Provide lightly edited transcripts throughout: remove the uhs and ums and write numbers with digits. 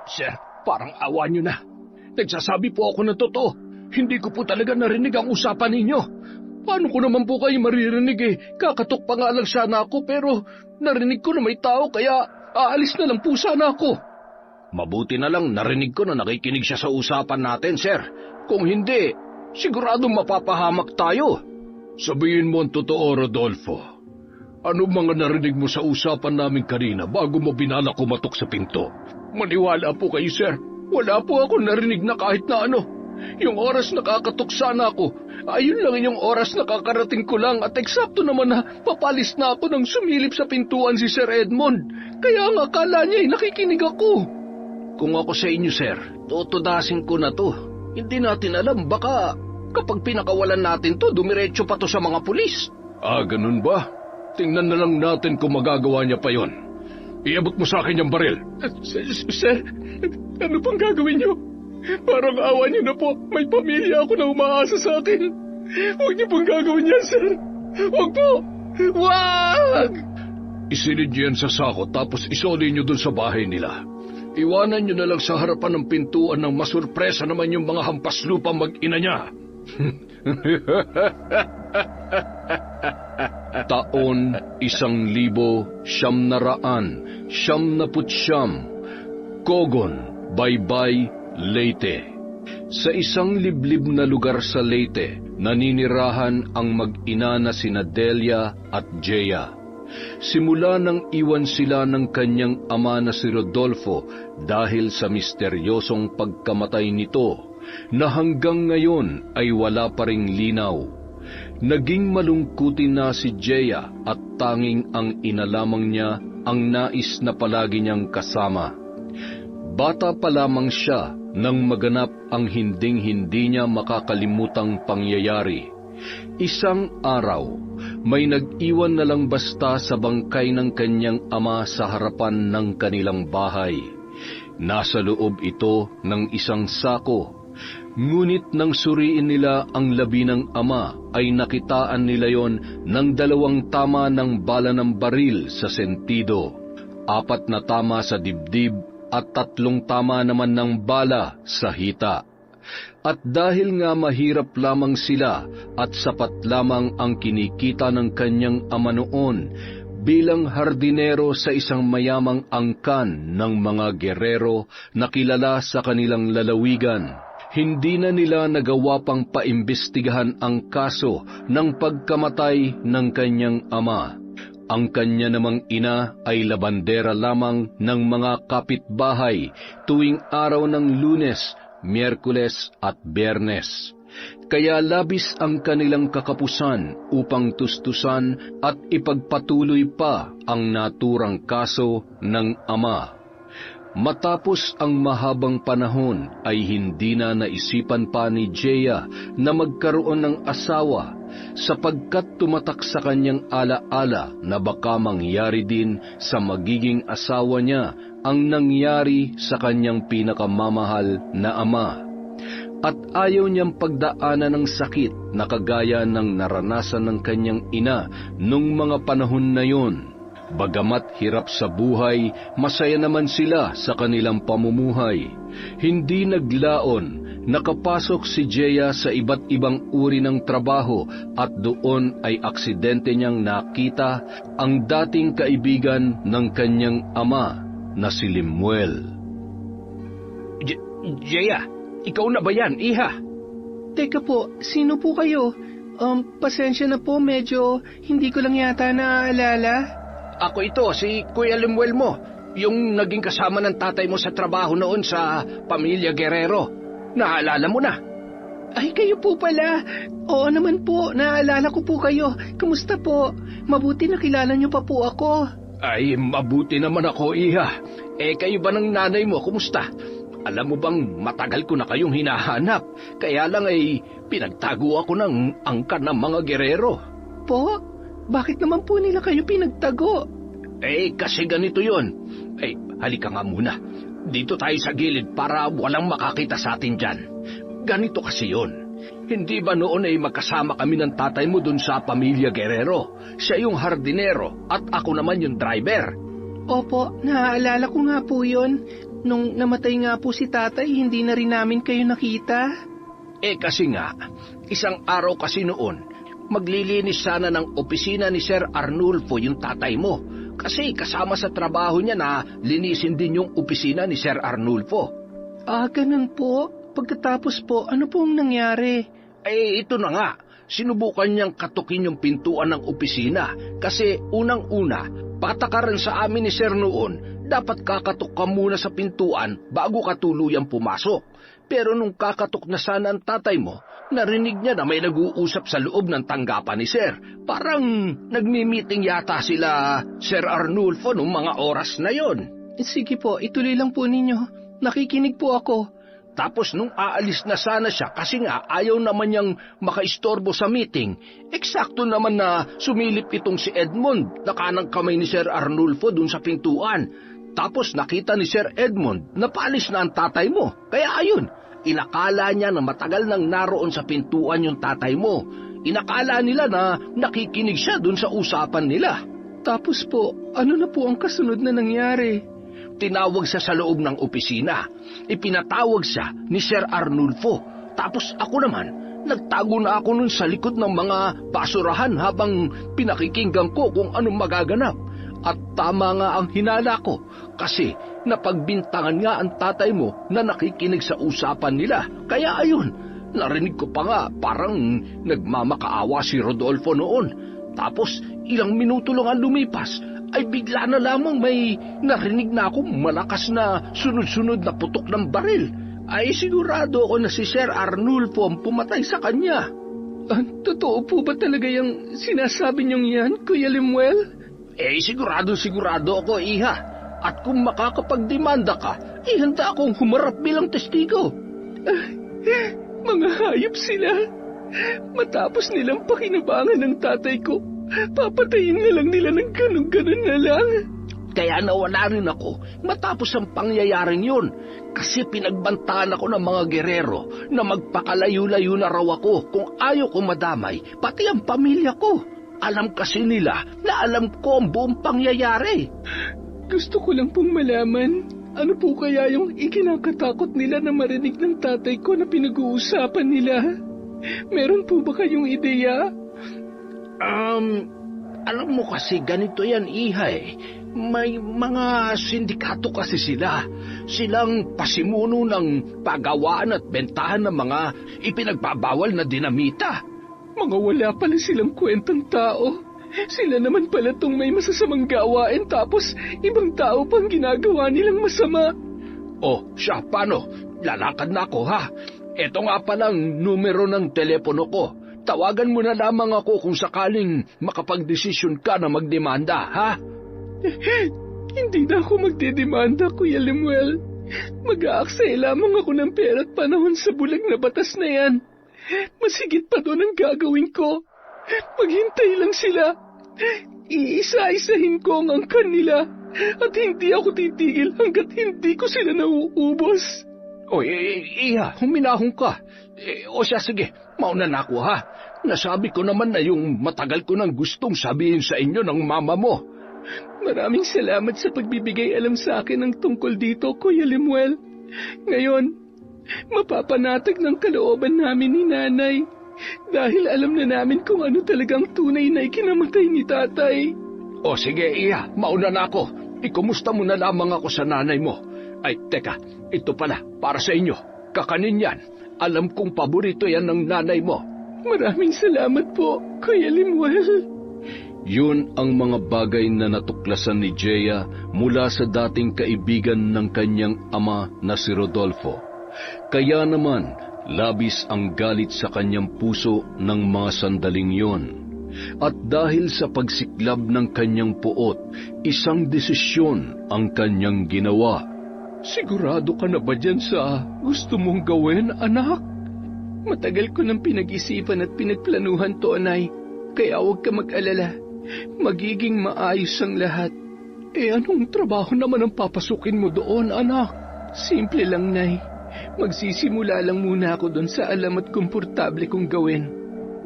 Sir, parang awa niyo na. Nagsasabi po ako ng totoo. Hindi ko po talaga narinig ang usapan ninyo. Paano ko naman po kayo maririnig eh? Kakatok pa nga lang sana ako pero narinig ko na may tao kaya aalis na lang po sana ako. Mabuti na lang narinig ko na nakikinig siya sa usapan natin, sir. Kung hindi, siguradong mapapahamak tayo. Sabihin mo ang totoo, Rodolfo. Ano mga narinig mo sa usapan namin kanina bago mo binala kumatok sa pinto? Maniwala po kayo, sir. Wala po ako narinig na kahit na ano. Yung oras nakakatok sana ako, ayun lang yung oras nakakarating ko lang at eksakto naman na papalis na ako nang sumilip sa pintuan si Sir Edmond. Kaya nga akala niya ay nakikinig ako. Kung ako sa inyo, sir, tutudasin ko na to. Hindi natin alam, baka kapag pinakawalan natin to, dumiretso pa to sa mga pulis. Ganun ba? Tingnan na lang natin kung magagawa niya pa yon. Iabot mo sa akin yung baril. Sir, ano pang gagawin niyo? Parang awa niyo na po. May pamilya ako na umaasa sa akin. Huwag niyo pong gagawin yan, sir. Huwag po. Huwag! Isilid niyo yan sa sako tapos isoli niyo dun sa bahay nila. Iwanan niyo na lang sa harapan ng pintuan ng masurpresa naman yung mga hampaslupa mag-ina niya. Taon 1990, Cogon, Baybay, Leyte. Sa isang liblib na lugar sa Leyte, naninirahan ang mag-ina na sina Delia at Jeya. Simula nang iwan sila ng kanyang ama na si Rodolfo dahil sa misteryosong pagkamatay nito, na hanggang ngayon ay wala pa ring linaw. Naging malungkutin na si Jeya at tanging ang ina lamang niya ang nais na palagi niyang kasama. Bata pa lamang siya nang maganap ang hinding-hindi niya makakalimutang pangyayari. Isang araw, may nag-iwan na lang basta sa bangkay ng kanyang ama sa harapan ng kanilang bahay. Nasa loob ito ng isang sako. Ngunit nang suriin nila ang labi ng ama, ay nakitaan nila yon ng 2 tama ng bala ng baril sa sentido, 4 na tama sa dibdib at 3 tama naman ng bala sa hita. At dahil nga mahirap lamang sila at sapat lamang ang kinikita ng kanyang ama noon, bilang hardinero sa isang mayamang angkan ng mga gerero na kilala sa kanilang lalawigan, hindi na nila nagawa pang paimbestigahan ang kaso ng pagkamatay ng kanyang ama. Ang kanya namang ina ay labandera lamang ng mga kapitbahay tuwing araw ng Lunes, Miyerkules at Biyernes. Kaya labis ang kanilang kakapusan upang tustusan at ipagpatuloy pa ang naturang kaso ng ama. Matapos ang mahabang panahon ay hindi na naisipan pa ni Jeya na magkaroon ng asawa sapagkat tumatak sa kanyang alaala na baka mangyari din sa magiging asawa niya ang nangyari sa kanyang pinakamamahal na ama. At ayaw niyang pagdaanan ng sakit na kagaya ng naranasan ng kanyang ina nung mga panahon na yon. Bagamat hirap sa buhay, masaya naman sila sa kanilang pamumuhay. Hindi naglaon, nakapasok si Jeya sa iba't ibang uri ng trabaho at doon ay aksidente niyang nakita ang dating kaibigan ng kanyang ama na si Limuel. Jeya, ikaw na ba yan, iha? Teka po, sino po kayo? Pasensya na po, medyo hindi ko lang yata naaalala. Ako ito, si Kuya Limuel mo, yung naging kasama ng tatay mo sa trabaho noon sa Pamilya Guerrero. Naalala mo na? Ay, kayo po pala. Oo naman po, naalala ko po kayo. Kamusta po? Mabuti nakilala niyo pa po ako. Ay, mabuti naman ako, iha. Kayo ba ng nanay mo, kumusta? Alam mo bang matagal ko na kayong hinahanap, kaya lang ay pinagtago ako ng angkan ng mga Guerrero. Po? Bakit naman po nila kayo pinagtago? Kasi ganito yon. Halika nga muna. Dito tayo sa gilid para walang makakita sa atin dyan. Ganito kasi yon. Hindi ba noon ay magkasama kami ng tatay mo dun sa Pamilya Guerrero? Siya yung hardinero at ako naman yung driver. Opo, naaalala ko nga po yun. Nung namatay nga po si tatay, hindi na rin namin kayo nakita. Kasi nga, isang araw kasi noon, maglilinis sana ng opisina ni Sir Arnulfo yung tatay mo. Kasi kasama sa trabaho niya na linisin din yung opisina ni Sir Arnulfo. Ganun po. Pagkatapos po, ano pong nangyari? Ito na nga. Sinubukan niyang katukin yung pintuan ng opisina kasi unang-una, patakaran sa amin ni Sir noon, dapat kakatok ka muna sa pintuan bago ka tuluyang pumasok. Pero nung kakatok na sana ang tatay mo, narinig niya na may nag-uusap sa loob ng tanggapan ni Sir. Parang nagmi-meeting yata sila Sir Arnulfo nung mga oras na yon. Sige po, ituloy lang po ninyo. Nakikinig po ako. Tapos nung aalis na sana siya kasi nga ayaw naman niyang makaistorbo sa meeting, eksakto naman na sumilip itong si Edmond na kanang kamay ni Sir Arnulfo dun sa pintuan. Tapos nakita ni Sir Edmond na paalis na ang tatay mo. Kaya ayun, inakala niya na matagal nang naroon sa pintuan yung tatay mo. Inakala nila na nakikinig siya dun sa usapan nila. Tapos po, ano na po ang kasunod na nangyari? Tinawag siya sa loob ng opisina. Ipinatawag siya ni Sir Arnulfo. Tapos ako naman, nagtago na ako nun sa likod ng mga basurahan habang pinakikinggan ko kung anong magaganap. At tama nga ang hinala ko kasi napagbintangan nga ang tatay mo na nakikinig sa usapan nila. Kaya ayun, narinig ko pa nga parang nagmamakaawa si Rodolfo noon. Tapos ilang minuto lang ang lumipas, ay bigla na lamang may narinig na akong malakas na sunod-sunod na putok ng baril. Ay sigurado ako na si Sir Arnulfo ang pumatay sa kanya. Totoo po ba talaga yung sinasabi niyong yan, Kuya Lemuel? Sigurado ako, Iha. At kung makakapagdemanda ka, handa akong humarap bilang testigo. Mga hayop sila. Matapos nilang pakinabangan ng tatay ko, papatayin na lang nila ng ganun-ganun na lang. Kaya nawala rin ako matapos ang pangyayaring yun. Kasi pinagbantaan ako ng mga gerero na magpakalayo-layo na raw ako kung ayaw ko madamay, pati ang pamilya ko. Alam kasi nila na alam ko ang buong pangyayari. Gusto ko lang pong malaman, ano po kaya yung ikinakatakot nila na marinig ng tatay ko na pinag-uusapan nila? Meron po ba kayong ideya? Alam mo kasi ganito yan, Iha May mga sindikato kasi sila. Silang pasimuno ng pagawaan at bentahan ng mga ipinagbabawal na dinamita. Mga wala pala silang kwentang tao. Sila naman pala tong may masasamang gawain tapos ibang tao pang ginagawa nilang masama. Siya, paano? Lalakad na ako, ha? Ito nga palang numero ng telepono ko. Tawagan mo na lamang ako kung sakaling makapagdesisyon ka na magdemanda, ha? Hindi na ako magdedemanda, Kuya Lemuel. Mag-aaksaya lamang ako ng pera at panahon sa bulag na batas na yan. Masigit pa doon ang gagawin ko. Maghintay lang sila. Iisa-isahin ko ang angkan nila at hindi ako titigil hanggat hindi ko sila nauubos. Iha, huminahon ka. Siya, sige, mauna na ako, ha? Nasabi ko naman na yung matagal ko nang gustong sabihin sa inyo ng mama mo. Maraming salamat sa pagbibigay alam sa akin ng tungkol dito, Kuya Lemuel. Ngayon, mapapanatag ng kalooban namin ni Nanay dahil alam na namin kung ano talagang tunay na ikinamatay ni Tatay. Sige, Iha, mauna na ako. Ikumusta mo na lamang ako sa nanay mo. Ay, teka, ito pala, para sa inyo. Kakanin yan. Alam kong paborito yan ng nanay mo. Maraming salamat po, Kuya Lemuel. Yun ang mga bagay na natuklasan ni Jeya mula sa dating kaibigan ng kanyang ama na si Rodolfo. Kaya naman, labis ang galit sa kanyang puso ng mga sandaling yon. At dahil sa pagsiklab ng kanyang puot, isang desisyon ang kanyang ginawa. Sigurado ka na ba dyan sa gusto mong gawin, anak? Matagal ko nang pinag-isipan at pinagplanuhan to, Anay. Kaya huwag ka mag-alala. Magiging maayos ang lahat. Anong trabaho naman ang papasukin mo doon, anak? Simple lang, Nay. Magsisimula lang muna ako doon sa alam at komportable kong gawin.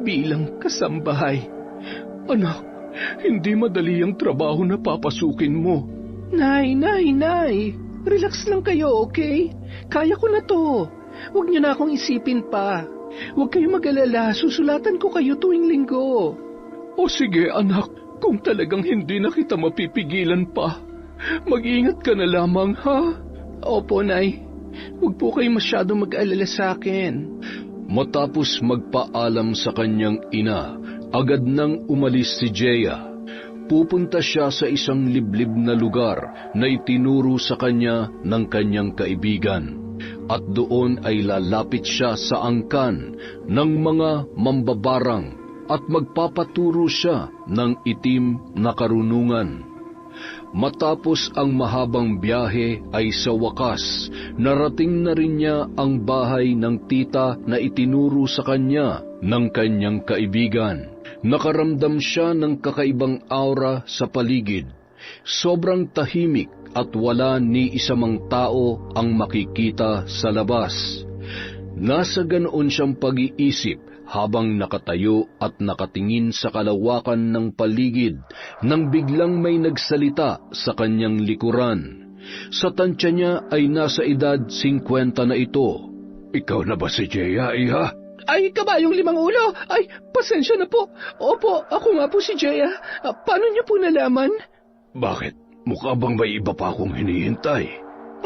Bilang kasambahay. Anak, hindi madali ang trabaho na papasukin mo. Nay. Relax lang kayo, okay? Kaya ko na to. Huwag niyo na akong isipin pa. Huwag kayong mag-alala, susulatan ko kayo tuwing linggo. O sige anak, kung talagang hindi na kita mapipigilan pa, mag-iingat ka na lamang ha? Opo, Nay. Huwag po kayo masyado mag-alala sa akin. Matapos magpaalam sa kanyang ina, agad nang umalis si Jeya. Pupunta siya sa isang liblib na lugar na itinuro sa kanya ng kanyang kaibigan. At doon ay lalapit siya sa angkan ng mga mambabarang at magpapaturo siya ng itim na karunungan. Matapos ang mahabang biyahe ay sa wakas, narating na rin niya ang bahay ng tita na itinuro sa kanya ng kanyang kaibigan. Nakaramdam siya ng kakaibang aura sa paligid. Sobrang tahimik at wala ni isa mang tao ang makikita sa labas. Nasa ganoon siyang pag-iisip habang nakatayo at nakatingin sa kalawakan ng paligid nang biglang may nagsalita sa kanyang likuran. Sa tansya niya ay nasa edad 50 na ito. Ikaw na ba si Jeya, iha? Ay, kabayong limang ulo! Ay, pasensya na po. Opo, ako nga po si Jeya. Paano niyo po nalaman? Bakit? Mukha bang may iba pa akong hinihintay?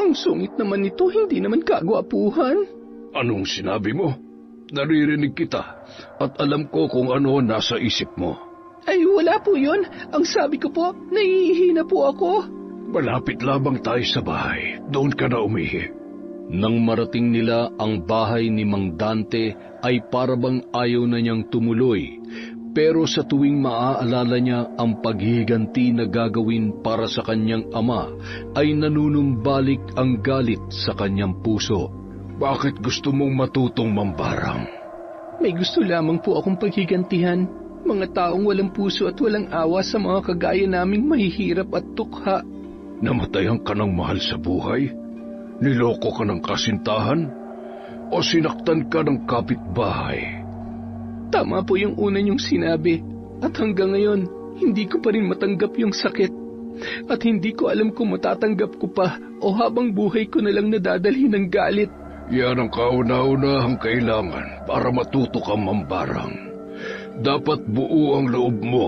Ang sungit naman nito, hindi naman kagwapuhan. Anong sinabi mo? Naririnig kita at alam ko kung ano nasa isip mo. Ay, wala po yun. Ang sabi ko po, nahihina po ako. Malapit lamang tayo sa bahay. Doon ka na umihi. Nang marating nila ang bahay ni Mang Dante ay parabang ayaw na niyang tumuloy. Pero sa tuwing maaalala niya ang paghihiganti na gagawin para sa kanyang ama, ay nanunumbalik ang galit sa kanyang puso. Bakit gusto mong matutong mambarang? May gusto lamang po akong paghigantihan. Mga taong walang puso at walang awa sa mga kagaya naming mahihirap at tukha. Namatayan ka ng mahal sa buhay? Niloko ka ng kasintahan? O sinaktan ka ng kapitbahay? Tama po yung una niyong sinabi. At hanggang ngayon, hindi ko pa rin matanggap yung sakit. At hindi ko alam kung matatanggap ko pa o habang buhay ko na lang nadadalhin ng galit. Yan ang kauna-unahang kailangan para matuto kang mambarang. Dapat buo ang loob mo.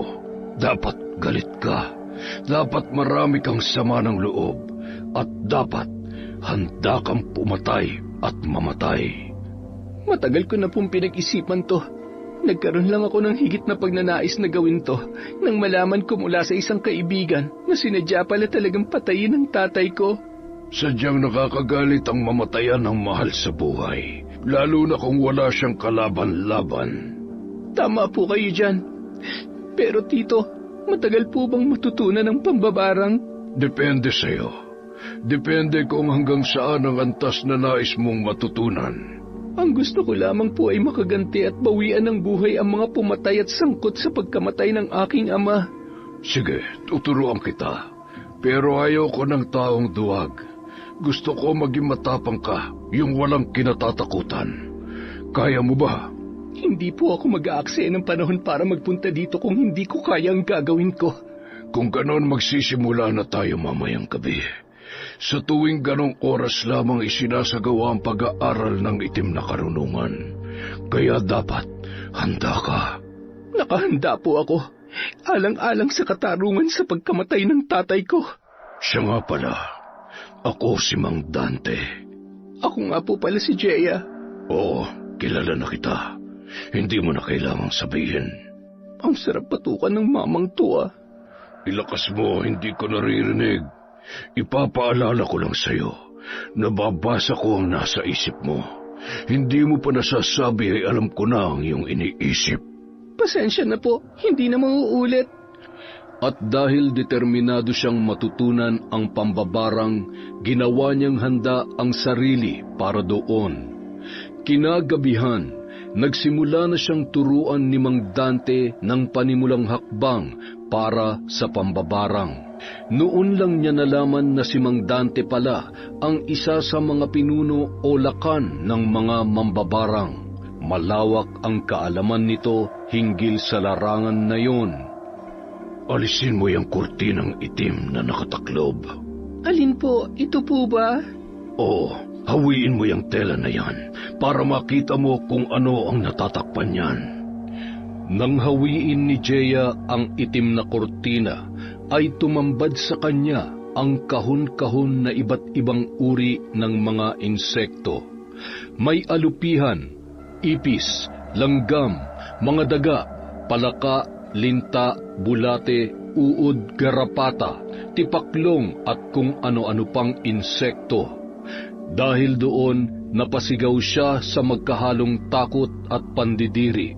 Dapat galit ka. Dapat marami kang sama ng loob. At dapat handa kang pumatay at mamatay. Matagal ko na pong pinag-isipan to. Nagkaroon lang ako ng higit na pagnanais na gawin to nang malaman ko mula sa isang kaibigan na sinadya pala talagang patayin ang tatay ko. Sadyang nakakagalit ang mamatayan ng mahal sa buhay, lalo na kung wala siyang kalaban-laban. Tama po kayo dyan. Pero tito, matagal po bang matutunan ang pambabarang? Depende sa'yo. Depende kung hanggang saan ang antas na nais mong matutunan. Ang gusto ko lamang po ay makaganti at bawian ng buhay ang mga pumatay at sangkot sa pagkamatay ng aking ama. Sige, tuturuan kita. Pero ayoko ng taong duwag. Gusto ko maging matapang ka, yung walang kinatatakutan. Kaya mo ba? Hindi po ako mag-aaksaya ng panahon para magpunta dito kung hindi ko kaya ang gagawin ko. Kung ganon, magsisimula na tayo mamayang gabi. Sa tuwing ganong oras lamang isinasagawa ang pag-aaral ng itim na karunungan. Kaya dapat handa ka. Nakahanda po ako. Alang-alang sa katarungan sa pagkamatay ng tatay ko. Siya nga pala. Ako si Mang Dante. Ako nga po pala si Jeya. Oo, kilala na kita. Hindi mo na kailangang sabihin. Ang sarap patukan ng mamang to ah. Ilakas mo, hindi ko naririnig. Ipapaalala ko lang sa'yo. Nababasa ko ang nasa isip mo. Hindi mo pa nasasabi ay alam ko na ang iyong iniisip. Pasensya na po, hindi na mauulit. At dahil determinado siyang matutunan ang pambabarang, ginawa niyang handa ang sarili para doon. Kinagabihan, nagsimula na siyang turuan ni Mang Dante ng panimulang hakbang para sa pambabarang. Noon lang niya nalaman na si Mang Dante pala ang isa sa mga pinuno o lakan ng mga mambabarang. Malawak ang kaalaman nito hinggil sa larangan na yon. Alisin mo yung kurtinang itim na nakataklob. Alin po? Ito po ba? Oo, hawiin mo yung tela na yan para makita mo kung ano ang natatakpan yan. Nang hawiin ni Jeya ang itim na kortina, ay tumambad sa kanya ang kahon-kahon na iba't ibang uri ng mga insekto. May alupihan, ipis, langgam, mga daga, palaka, linta, bulate, uod, garapata, tipaklong at kung ano-ano pang insekto. Dahil doon, napasigaw siya sa magkahalong takot at pandidiri.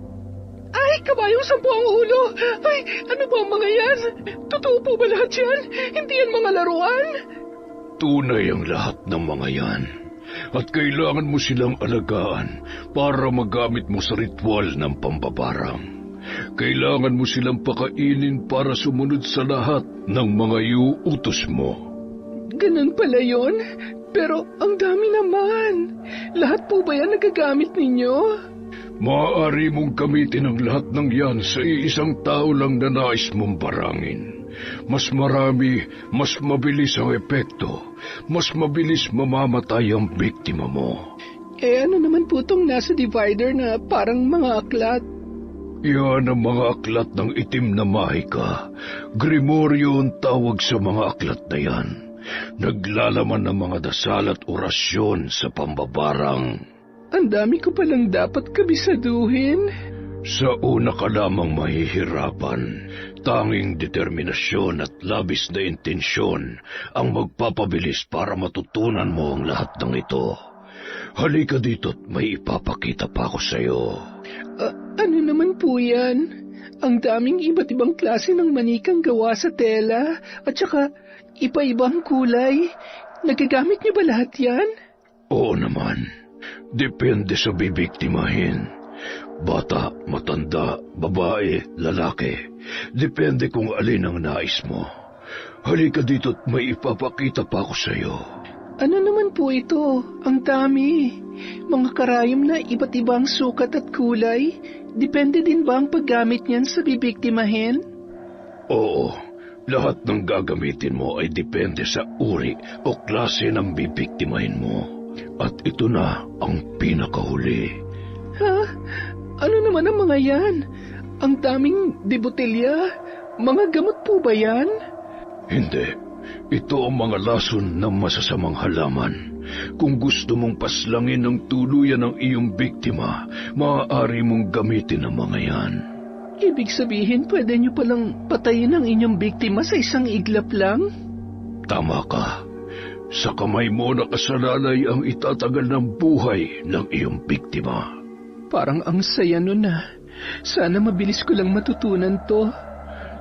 Ay, kabayong 10 ang ulo! Ay, ano ba ang mga yan? Totoo po ba lahat yan? Hindi yan mga laruan? Tunay ang lahat ng mga yan. At kailangan mo silang alagaan para magamit mo sa ritual ng pambabarang. Kailangan mo silang pakainin para sumunod sa lahat ng mga iuutos mo. Ganun pala yun? Pero ang dami naman. Lahat po ba yan nagagamit ninyo? Maaari mong gamitin ang lahat ng yan sa iisang tao lang na nais mong barangin. Mas marami, mas mabilis ang epekto. Mas mabilis mamamatay ang biktima mo. Eh ano naman po tong nasa divider na parang mga aklat? Yan ang mga aklat ng itim na mahika. Grimoryo ang tawag sa mga aklat na yan. Naglalaman ng mga dasal at orasyon sa pambabarang. Ang dami ko palang dapat kabisaduhin. Sa una ka lamang mahihirapan. Tanging determinasyon at labis na intensyon ang magpapabilis para matutunan mo ang lahat ng ito. Halika dito't may ipapakita pa ako sa iyo. Ano naman po yan? Ang daming iba't ibang klase ng manikang gawa sa tela at saka iba-ibang kulay. Nagagamit niyo ba lahat yan? Oo naman. Depende sa bibiktimahin. Bata, matanda, babae, lalaki. Depende kung alin ang nais mo. Halika dito't may ipapakita pa ako sa iyo. Ano naman po ito? Ang dami. Mga karayom na iba't ibang sukat at kulay. Depende din ba ang paggamit niyan sa bibiktimahin? Oo. Lahat ng gagamitin mo ay depende sa uri o klase ng bibiktimahin mo. At ito na ang pinakahuli. Ha? Ano naman ang mga yan? Ang daming debotelya. Mga gamot po ba yan? Hindi. Ito ang mga lason ng masasamang halaman. Kung gusto mong paslangin ng tuluyan ng iyong biktima, maaari mong gamitin ang mga yan. Ibig sabihin, pwede niyo palang patayin ang inyong biktima sa isang iglap lang? Tama ka. Sa kamay mo nakasalalay ang itatagal ng buhay ng iyong biktima. Parang ang saya nun ah. Sana mabilis ko lang matutunan to.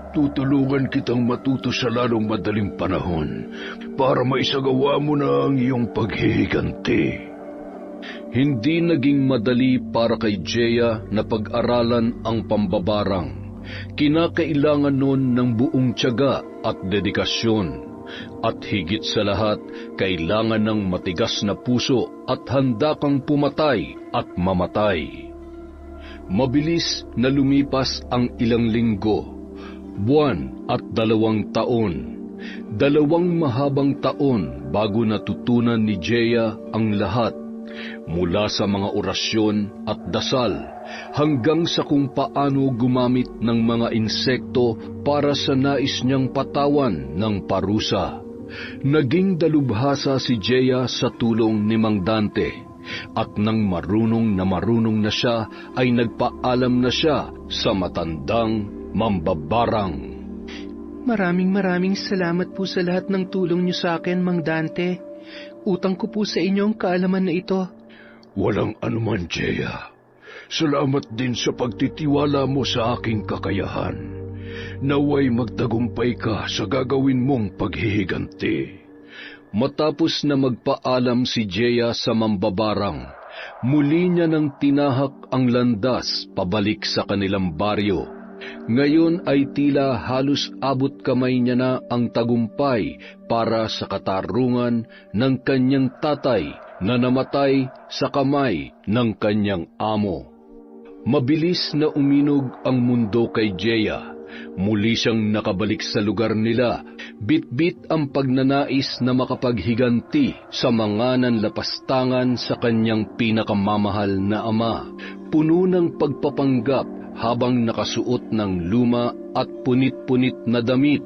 Tutulungan kitang matuto sa lalong madaling panahon para maisagawa mo na ang iyong paghihiganti. Hindi naging madali para kay Jeya na pag-aralan ang pambabarang. Kinakailangan nun ng buong tiyaga at dedikasyon. At higit sa lahat, kailangan ng matigas na puso at handa kang pumatay at mamatay. Mabilis na lumipas ang ilang linggo, buwan at 2 taon. 2 mahabang taon bago natutunan ni Jeya ang lahat, mula sa mga orasyon at dasal hanggang sa kung paano gumamit ng mga insekto para sa nais niyang patawan ng parusa. Naging dalubhasa si Jeya sa tulong ni Mang Dante, at nang marunong na siya ay nagpaalam na siya sa matandang mambabarang. Maraming salamat po sa lahat ng tulong niyo sa akin, Mang Dante. Utang ko po sa inyo ang kaalaman na ito. Walang anuman, Jeya. Salamat din sa pagtitiwala mo sa aking kakayahan. Naway magtagumpay ka sa gagawin mong paghihiganti. Matapos na magpaalam si Jeya sa mambabarang, muli niya nang tinahak ang landas pabalik sa kanilang baryo. Ngayon ay tila halos abot kamay niya na ang tagumpay para sa katarungan ng kanyang tatay na namatay sa kamay ng kanyang amo. Mabilis na uminog ang mundo kay Jeya Muli siyang nakabalik sa lugar nila, bit-bit ang pagnanais na makapaghiganti sa mga nanlapastangan sa kanyang pinakamamahal na ama, puno ng pagpapanggap habang nakasuot ng luma at punit-punit na damit.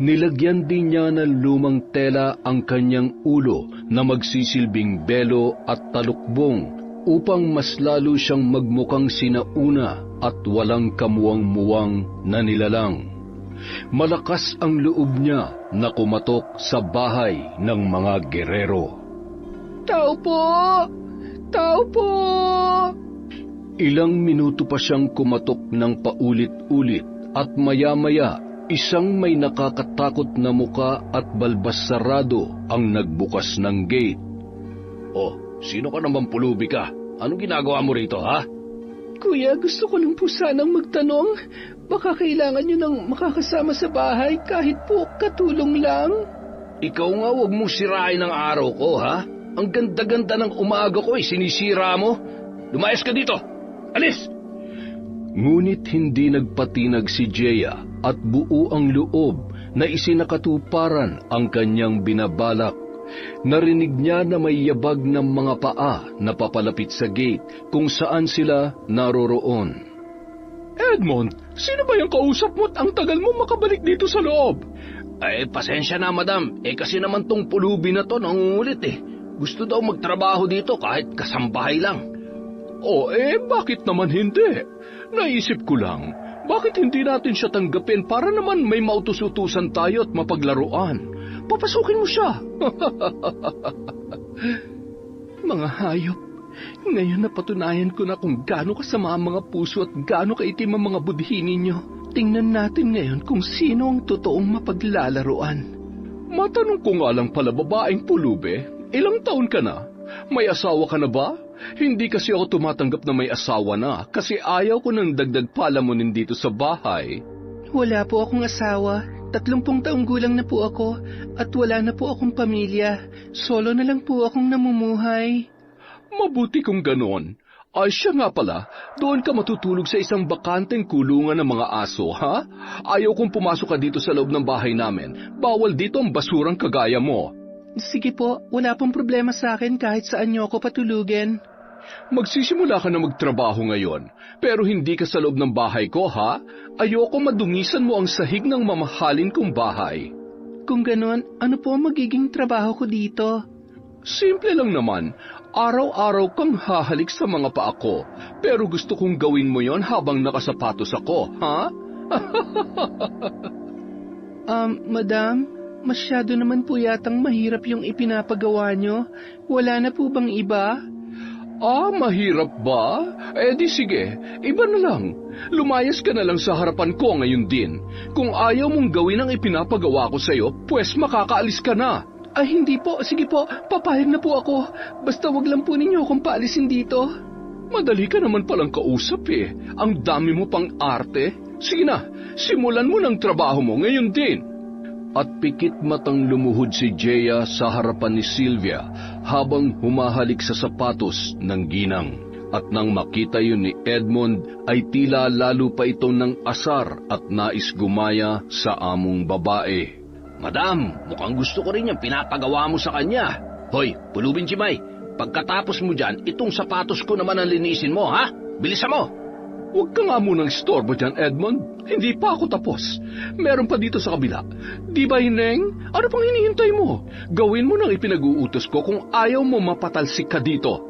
Nilagyan din niya ng lumang tela ang kanyang ulo na magsisilbing belo at talukbong upang mas lalo siyang magmukhang sinauna at walang kamuwang-muwang na nilalang. Malakas ang loob niya na kumatok sa bahay ng mga gerero. Tao po! Tao po! Ilang minuto pa siyang kumatok ng paulit-ulit at maya-maya isang may nakakatakot na muka at balbas sarado ang nagbukas ng gate. Oh, sino ka naman pulubi ka? Anong ginagawa mo rito, ha? Kuya, gusto ko lang po sanang magtanong. Baka kailangan nyo ng makakasama sa bahay kahit po katulong lang. Ikaw nga, huwag mong sirain ang araw ko, ha? Ang ganda-ganda ng umaga ko, sinisira mo. Lumayas ka dito! Alis! Ngunit hindi nagpatinag si Jeya at buo ang loob na isinakatuparan ang kanyang binabalak. Narinig niya na may yabag ng mga paa na papalapit sa gate kung saan sila naroroon. Edmond, sino ba yung kausap mo at ang tagal mo makabalik dito sa loob? Pasensya na, madam. Kasi naman tong pulubi na to nangungulit Gusto daw magtrabaho dito kahit kasambahay lang. Bakit naman hindi? Naisip ko lang, bakit hindi natin siya tanggapin para naman may mautus-utusan tayo at mapaglaruan? Papasukin mo siya. Mga hayop, ngayon napatunayan ko na kung gaano kasama ang mga puso at gaano kaitim ang mga budhi ninyo. Tingnan natin ngayon kung sino ang totoong mapaglalaruan. Matanong ko nga lang pala, babaeng pulube, ilang taon ka na? May asawa ka na ba? Hindi kasi ako tumatanggap na may asawa na kasi ayaw ko ng dagdag palamunin dito sa bahay. Wala po akong asawa. 30 taong gulang na po ako at wala na po akong pamilya. Solo na lang po akong namumuhay. Mabuti kung ganon. Ay siya nga pala, doon ka matutulog sa isang bakanteng kulungan ng mga aso, ha? Ayaw kong pumasok ka dito sa loob ng bahay namin. Bawal dito ang basurang kagaya mo. Sige po, wala pong problema sa akin kahit saan niyo ako patulugin. Magsisimula ka na magtrabaho ngayon, pero hindi ka sa loob ng bahay ko, ha? Ayoko madungisan mo ang sahig ng mamahalin kong bahay. Kung ganon, ano po ang magiging trabaho ko dito? Simple lang naman. Araw-araw kang hahalik sa mga paa ko, pero gusto kong gawin mo yon habang nakasapatos ako, ha? Madam, masyado naman po yatang mahirap yung ipinapagawa nyo. Wala na po bang iba? Mahirap ba? Di sige, iba na lang. Lumayas ka na lang sa harapan ko ngayon din. Kung ayaw mong gawin ang ipinapagawa ko sa'yo, pues makakaalis ka na. Hindi po. Sige po, papayag na po ako. Basta wag lang po ninyo akong paalisin dito. Madali ka naman palang kausap Ang dami mo pang arte. Sige na, simulan mo ng trabaho mo ngayon din. At pikit matang lumuhod si Jeya sa harapan ni Sylvia habang humahalik sa sapatos ng ginang. At nang makita yun ni Edmond ay tila lalo pa ito ng asar at nais gumaya sa among babae. Madam, mukhang gusto ko rin yung pinapagawa mo sa kanya. Hoy, pulubin Jimay, pagkatapos mo dyan, itong sapatos ko naman ang linisin mo, ha? Bilisan mo! Huwag ka nga munang istorbo dyan, Edmond. Hindi pa ako tapos. Meron pa dito sa kabila. Di ba, Hineng? Ano pang hinihintay mo? Gawin mo nang ipinag-uutos ko kung ayaw mo mapatalsik ka dito.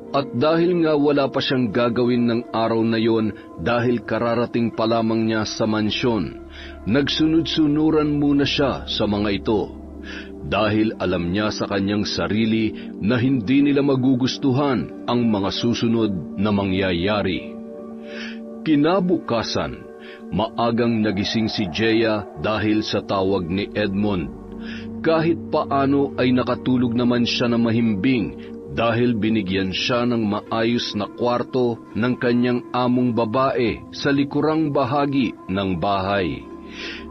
At dahil nga wala pa siyang gagawin ng araw na yon dahil kararating pa lamang niya sa mansyon, nagsunod-sunuran muna siya sa mga ito. Dahil alam niya sa kanyang sarili na hindi nila magugustuhan ang mga susunod na mangyayari. Kinabukasan, maagang nagising si Jeya dahil sa tawag ni Edmond. Kahit paano ay nakatulog naman siya na mahimbing dahil binigyan siya ng maayos na kwarto ng kanyang among babae sa likurang bahagi ng bahay.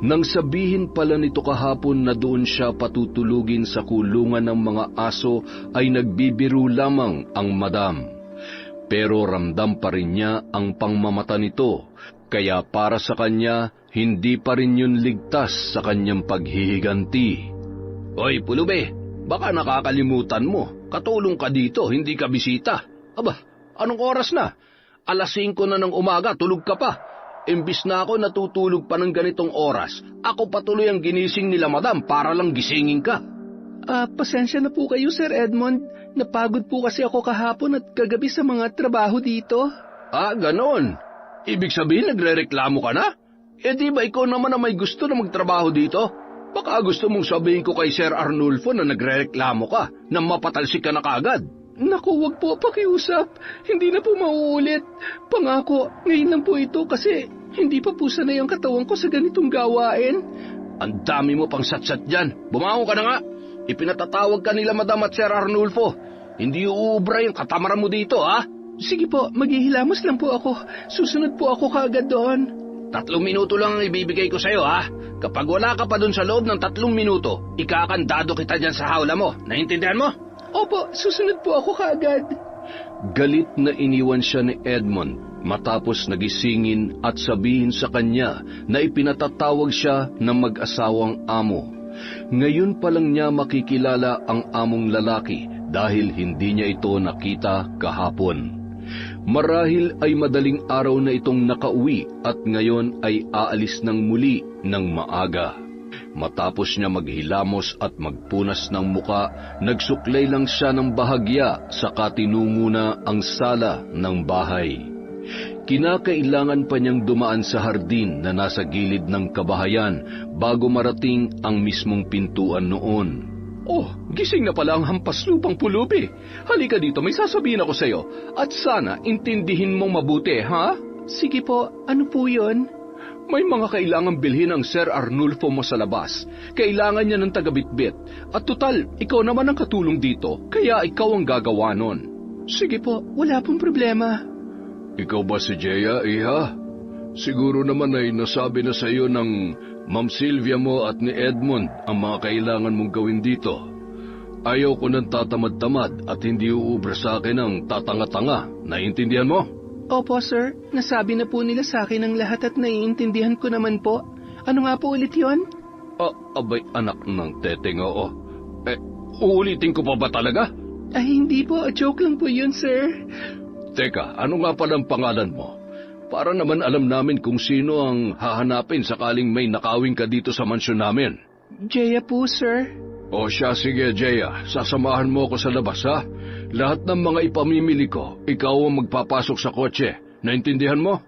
Nang sabihin pala nito kahapon na doon siya patutulugin sa kulungan ng mga aso ay nagbibiro lamang ang madam. Pero ramdam pa rin niya ang pangmamata nito, Kaya para sa kanya, hindi pa rin yun ligtas sa kanyang paghihiganti. Hoy, Pulube, baka nakakalimutan mo. Katulong ka dito, hindi ka bisita. Aba, anong oras na? 5:00 na ng umaga, tulog ka pa. Imbis na ako natutulog pa ng ganitong oras, ako patuloy ang ginising nila madam para lang gisingin ka. Pasensya na po kayo, Sir Edmond. Napagod po kasi ako kahapon at kagabi sa mga trabaho dito. Ganon. Ibig sabihin nagrereklamo ka na? Di ba ikaw naman na may gusto na magtrabaho dito? Baka gusto mong sabihin ko kay Sir Arnulfo na nagrereklamo ka, na mapatalsik ka na kaagad. Naku, wag po pakiusap. Hindi na po mauulit. Pangako, ngayon lang po ito kasi hindi pa po sanay ang katawan ko sa ganitong gawain. Ang dami mo pang satsat dyan. Bumangon ka na nga. Ipinatatawag ka nila Madam at Sir Arnulfo. Hindi uubra yung katamaran mo dito, ha? Sige po, maghihilamos lang po ako. Susunod po ako kaagad doon. 3 minuto lang ang ibibigay ko sa'yo, ha? Kapag wala ka pa dun sa loob ng 3 minuto, ikakandado kita dyan sa hawla mo. Naintindihan mo? Opo, susunod po ako kaagad. Galit na iniwan siya ni Edmond matapos nagisingin at sabihin sa kanya na ipinatatawag siya ng mag-asawang amo. Ngayon pa lang niya makikilala ang among lalaki dahil hindi niya ito nakita kahapon. Marahil ay madaling araw na itong nakauwi at ngayon ay aalis ng muli ng maaga. Matapos niya maghilamos at magpunas ng muka, nagsuklay lang siya ng bahagya saka tinungo na ang sala ng bahay. Kinakailangan pa niyang dumaan sa hardin na nasa gilid ng kabahayan bago marating ang mismong pintuan noon. Oh, gising na pala ang hampas lupang Pulubi. Halika dito, may sasabihin ako sa iyo. At sana intindihin mong mabuti, ha? Sige po, ano po yun? May mga kailangang bilhin ang Sir Arnulfo mo sa labas. Kailangan niya ng tagabitbit. At total, ikaw naman ang katulong dito, kaya ikaw ang gagawa nun. Sige po, wala pong problema. Ikaw ba si Jeya, iha? Siguro naman ay nasabi na sa iyo ng Ma'am Sylvia mo at ni Edmond ang mga kailangan mong gawin dito. Ayaw ko nang tatamad-tamad at hindi uubra sa akin ang tatanga-tanga. Naiintindihan mo? Opo, sir. Nasabi na po nila sa akin ang lahat at naiintindihan ko naman po. Ano nga po ulit yon? Abay, anak ng teteng, oo. Uulitin ko pa ba talaga? Ay, hindi po. Joke lang po yun, sir. Teka, ano nga palang pangalan mo? Para naman alam namin kung sino ang hahanapin sakaling may nakawing ka dito sa mansyon namin. Jeya po, sir. O siya, sige, Jeya. Sasamahan mo ako sa labas, ha? Lahat ng mga ipamimili ko, ikaw ang magpapasok sa kotse. Naintindihan mo?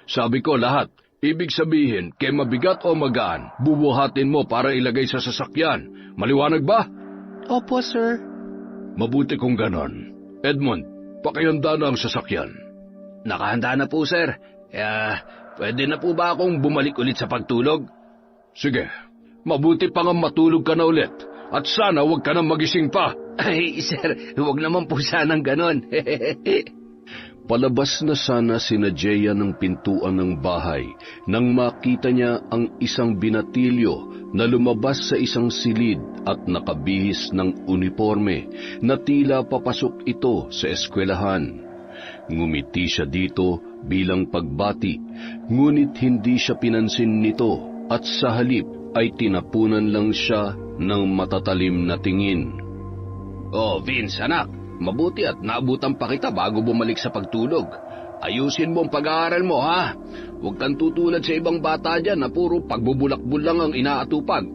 Sabi ko lahat. Ibig sabihin, kay mabigat o magaan, bubuhatin mo para ilagay sa sasakyan. Maliwanag ba? Opo, sir. Mabuti kung ganon. Edmond, pakihanda na ang sasakyan. Nakahanda na po, sir. Pwede na po ba akong bumalik ulit sa pagtulog? Sige, mabuti pa nga matulog ka na ulit. At sana huwag ka nang magising pa. Ay, sir, huwag naman po sanang ganon. Palabas na sana sina Jeya ng pintuan ng bahay nang makita niya ang isang binatilyo na lumabas sa isang silid at nakabihis ng uniforme na tila papasok ito sa eskwelahan. Ngumiti siya dito bilang pagbati, ngunit hindi siya pinansin nito at sa halip ay tinapunan lang siya ng matatalim na tingin. Oh, Vince, anak, mabuti at naabutan pa kita bago bumalik sa pagtulog. Ayusin mo ang pag-aaral mo, ha? Huwag kang tutulad sa ibang bata dyan na puro pagbubulakbul lang ang inaatupag.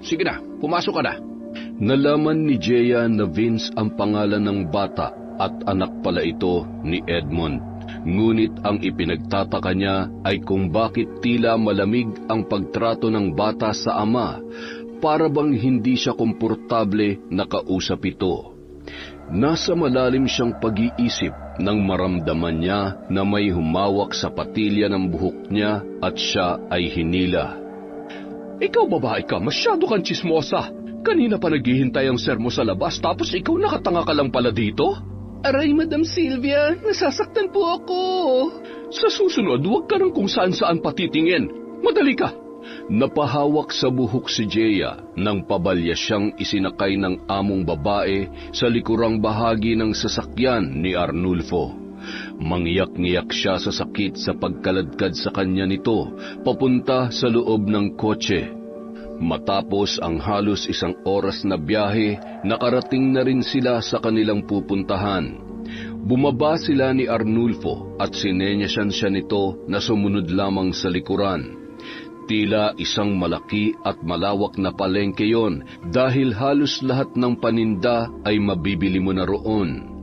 Sige na, pumasok ka na. Nalaman ni Jeya na Vince ang pangalan ng bata at anak pala ito ni Edmond. Ngunit ang ipinagtataka niya ay kung bakit tila malamig ang pagtrato ng bata sa ama, para bang hindi siya komportable na kausap ito. Nasa malalim siyang pag-iisip nang maramdaman niya na may humawak sa patilya ng buhok niya at siya ay hinila. Ikaw babae ka, masyado kang tsismosa. Kanina pa naghihintay ang sir mo sa labas tapos ikaw nakatanga ka lang pala dito? Aray, Madam Sylvia, nasasaktan po ako. Sa susunod, huwag ka nang kung saan-saan patitingin. Madali ka. Napahawak sa buhok si Jeya nang pabalya siyang isinakay ng among babae sa likurang bahagi ng sasakyan ni Arnulfo. Mangyak-ngiyak siya sa sakit sa pagkaladkad sa kanya nito papunta sa loob ng kotse. Matapos ang halos 1 oras na biyahe, nakarating na rin sila sa kanilang pupuntahan. Bumaba sila ni Arnulfo at sinenyasan siya nito na sumunod lamang sa likuran. Tila isang malaki at malawak na palengke yon dahil halos lahat ng paninda ay mabibili mo na roon.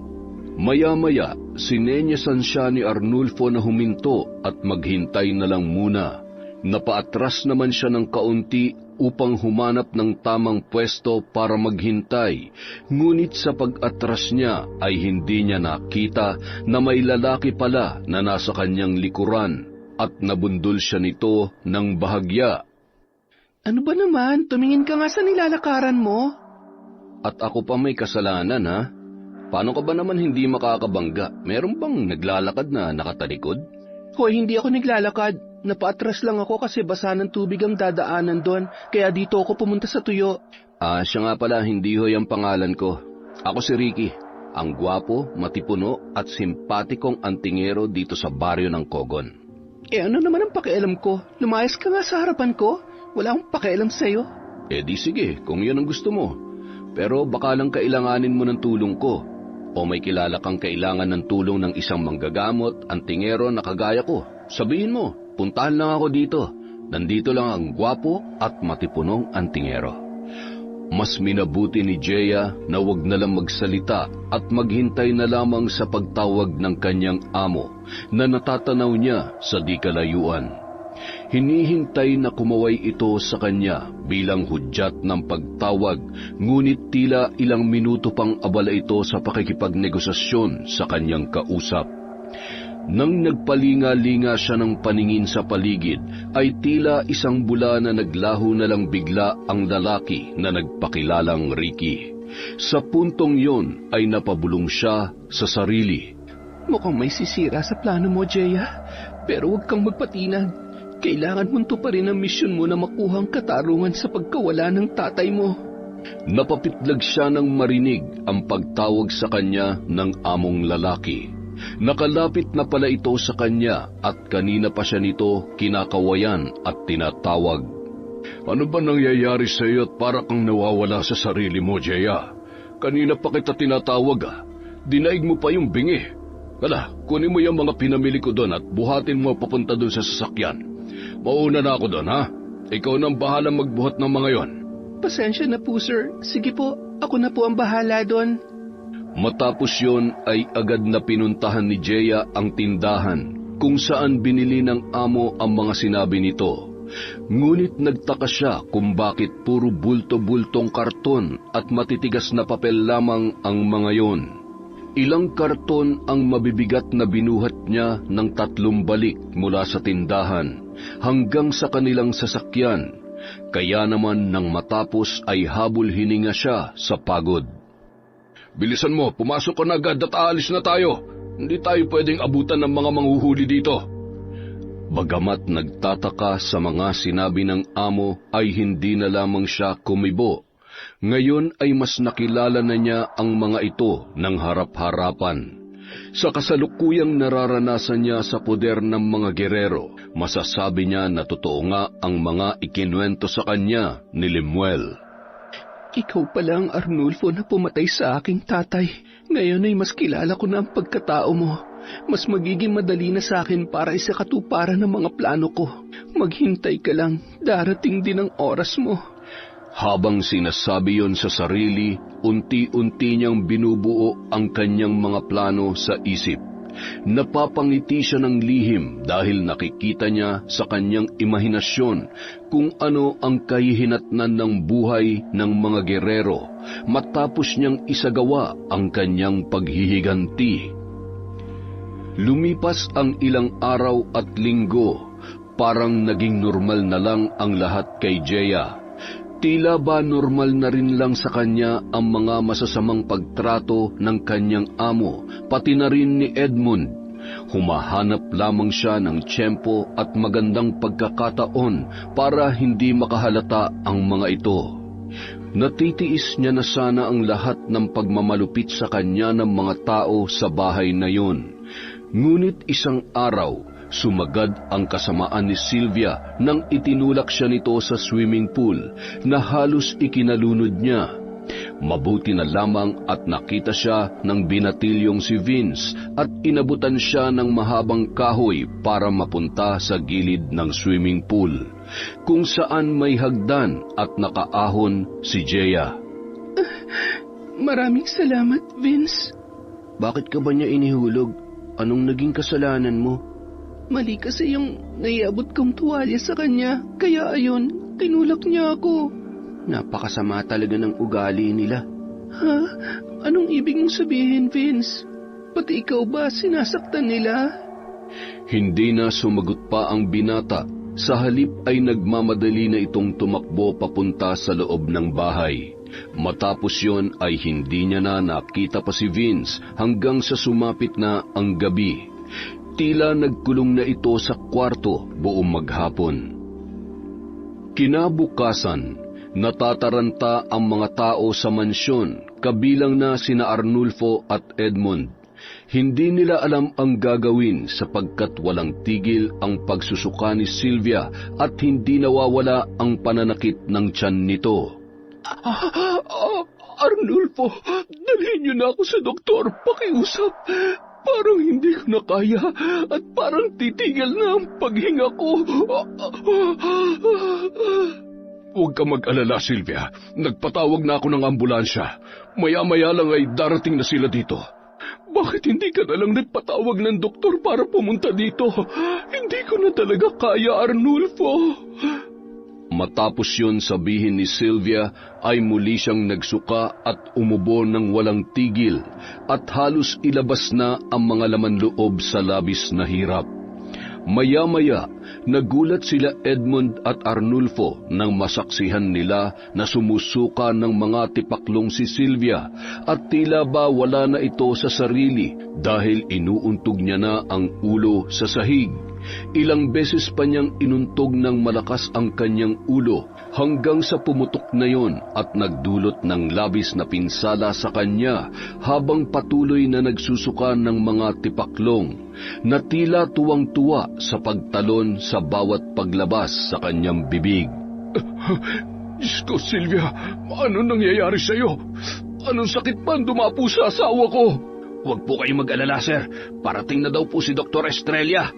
Maya-maya, sinenyasan siya ni Arnulfo na huminto at maghintay na lang muna. Napaatras naman siya ng kaunti upang humanap ng tamang pwesto para maghintay, ngunit sa pag-atras niya ay hindi niya nakita na may lalaki pala na nasa kanyang likuran at nabundol siya nito ng bahagya. Ano ba naman? Tumingin ka nga sa nilalakaran mo. At ako pa may kasalanan, ha? Paano ka ba naman hindi makakabangga? Meron bang naglalakad na nakatalikod? Hoy, hindi ako naglalakad. Napaatras lang ako kasi basa ng tubig ang dadaanan doon, kaya dito ako pumunta sa tuyo. Siya nga pala, hindi ho yung pangalan ko. Ako si Ricky, ang gwapo, matipuno at simpatikong antingero dito sa baryo ng Kogon. Ano naman ang pakialam ko? Lumayas ka nga sa harapan ko. Wala akong pakialam sa'yo. Di sige, kung yun ang gusto mo. Pero baka lang kailanganin mo ng tulong ko. O may kilala kang kailangan ng tulong ng isang manggagamot, antingero na kagaya ko. Sabihin mo, puntahan lang ako dito. Nandito lang ang gwapo at matipunong antingero. Mas minabuti ni Jeya na wag na lang magsalita at maghintay na lamang sa pagtawag ng kanyang amo na natatanaw niya sa di kalayuan. Hinihintay na kumaway ito sa kanya bilang hudyat ng pagtawag, ngunit tila ilang minuto pang abala ito sa pakikipagnegosasyon sa kanyang kausap. Nang nagpalinga-linga siya ng paningin sa paligid, ay tila isang bula na naglaho na lang bigla ang lalaki na nagpakilalang Ricky. Sa puntong yon ay napabulong siya sa sarili. Mukhang may sisira sa plano mo, Jeya. Pero huwag kang magpatinag. Kailangan mong tuparin ang misyon mo na makuhang katarungan sa pagkawala ng tatay mo. Napapitlag siya nang marinig ang pagtawag sa kanya ng among lalaki. Nakalapit na pala ito sa kanya at kanina pa siya nito kinakawayan at tinatawag. Ano ba nangyayari sa iyo at para kang nawawala sa sarili mo, Jeya? Kanina pa kita tinatawag, Dinaig mo pa yung bingi. Hala, kunin mo yung mga pinamili ko doon at buhatin mo papunta doon sa sasakyan. Mauna na ako doon, ha? Ikaw nang bahala magbuhat ng mga yon. Pasensya na po, sir. Sige po, ako na po ang bahala doon. Matapos yon ay agad na pinuntahan ni Jeya ang tindahan kung saan binili ng amo ang mga sinabi nito. Ngunit nagtaka siya kung bakit puro bulto-bultong karton at matitigas na papel lamang ang mga yon. Ilang karton ang mabibigat na binuhat niya ng 3 balik mula sa tindahan hanggang sa kanilang sasakyan. Kaya naman nang matapos ay habol hininga siya sa pagod. Bilisan mo, pumasok ka na agad at aalis na tayo. Hindi tayo pwedeng abutan ng mga manghuhuli dito. Bagamat nagtataka sa mga sinabi ng amo ay hindi na lamang siya kumibo. Ngayon ay mas nakilala na niya ang mga ito ng harap-harapan. Sa kasalukuyang nararanasan niya sa poder ng mga gerero, masasabi niya na totoo nga ang mga ikinuwento sa kanya ni Lemuel. Ikaw pala ang Arnulfo na pumatay sa aking tatay. Ngayon ay mas kilala ko na ang pagkatao mo. Mas magiging madali na sa akin para isakatuparan ng mga plano ko. Maghintay ka lang, darating din ang oras mo. Habang sinasabi yon sa sarili, unti-unti niyang binubuo ang kanyang mga plano sa isip. Napapangiti siya ng lihim dahil nakikita niya sa kanyang imahinasyon kung ano ang kahihinatnan ng buhay ng mga gerero matapos niyang isagawa ang kanyang paghihiganti. Lumipas ang ilang araw at linggo, parang naging normal na lang ang lahat kay Jeya. Tila ba normal na rin lang sa kanya ang mga masasamang pagtrato ng kanyang amo, pati na rin ni Edmund. Humahanap lamang siya ng tiyempo at magandang pagkakataon para hindi makahalata ang mga ito. Natitiis niya na sana ang lahat ng pagmamalupit sa kanya ng mga tao sa bahay na yun. Ngunit isang araw, sumagad ang kasamaan ni Sylvia nang itinulak siya nito sa swimming pool na halos ikinalunod niya. Mabuti na lamang at nakita siya ng binatilyong si Vince at inabutan siya ng mahabang kahoy para mapunta sa gilid ng swimming pool, kung saan may hagdan at nakaahon si Jeya. Maraming salamat, Vince. Bakit ka ba niya inihulog? Anong naging kasalanan mo? Mali kasi yung naiabot kong tuwalya sa kanya, kaya ayun, tinulak niya ako. Napakasama talaga ng ugali nila. Ha? Anong ibig mong sabihin, Vince? Pati ikaw ba sinasaktan nila? Hindi na sumagot pa ang binata. Sa halip ay nagmamadali na itong tumakbo papunta sa loob ng bahay. Matapos yon ay hindi niya na nakita pa si Vince hanggang sa sumapit na ang gabi. Tila nagkulong na ito sa kwarto buong maghapon. Kinabukasan, natataranta ang mga tao sa mansyon, kabilang na sina Arnulfo at Edmund. Hindi nila alam ang gagawin sapagkat walang tigil ang pagsusuka ni Sylvia at hindi nawawala ang pananakit ng tiyan nito. Arnulfo, dalhin niyo na ako sa doktor, pakiusap. Parang hindi ko na kaya at parang titigil na ang paghinga ko. Huwag ka mag-alala, Sylvia. Nagpatawag na ako ng ambulansya. Maya-maya lang ay darating na sila dito. Bakit hindi ka na lang nagpatawag ng doktor para pumunta dito? Hindi ko na talaga kaya, Arnulfo. Matapos yun sabihin ni Sylvia ay muli siyang nagsuka at umubo ng walang tigil at halos ilabas na ang mga laman loob sa labis na hirap. Maya-maya, nagulat sila Edmund at Arnulfo nang masaksihan nila na sumusuka ng mga tipaklong si Sylvia at tila ba wala na ito sa sarili dahil inuuntog niya na ang ulo sa sahig. Ilang beses pa niyang inuntog ng malakas ang kanyang ulo hanggang sa pumutok na yon at nagdulot ng labis na pinsala sa kanya habang patuloy na nagsusuka ng mga tipaklong na tila tuwang-tuwa sa pagtalon sa bawat paglabas sa kanyang bibig. Diyos ko, Sylvia, ano nangyayari sa iyo? Anong sakit pa ang dumapo sa asawa ko? Huwag po kayong mag-alala, sir. Parating na daw po si Dr. Estrella.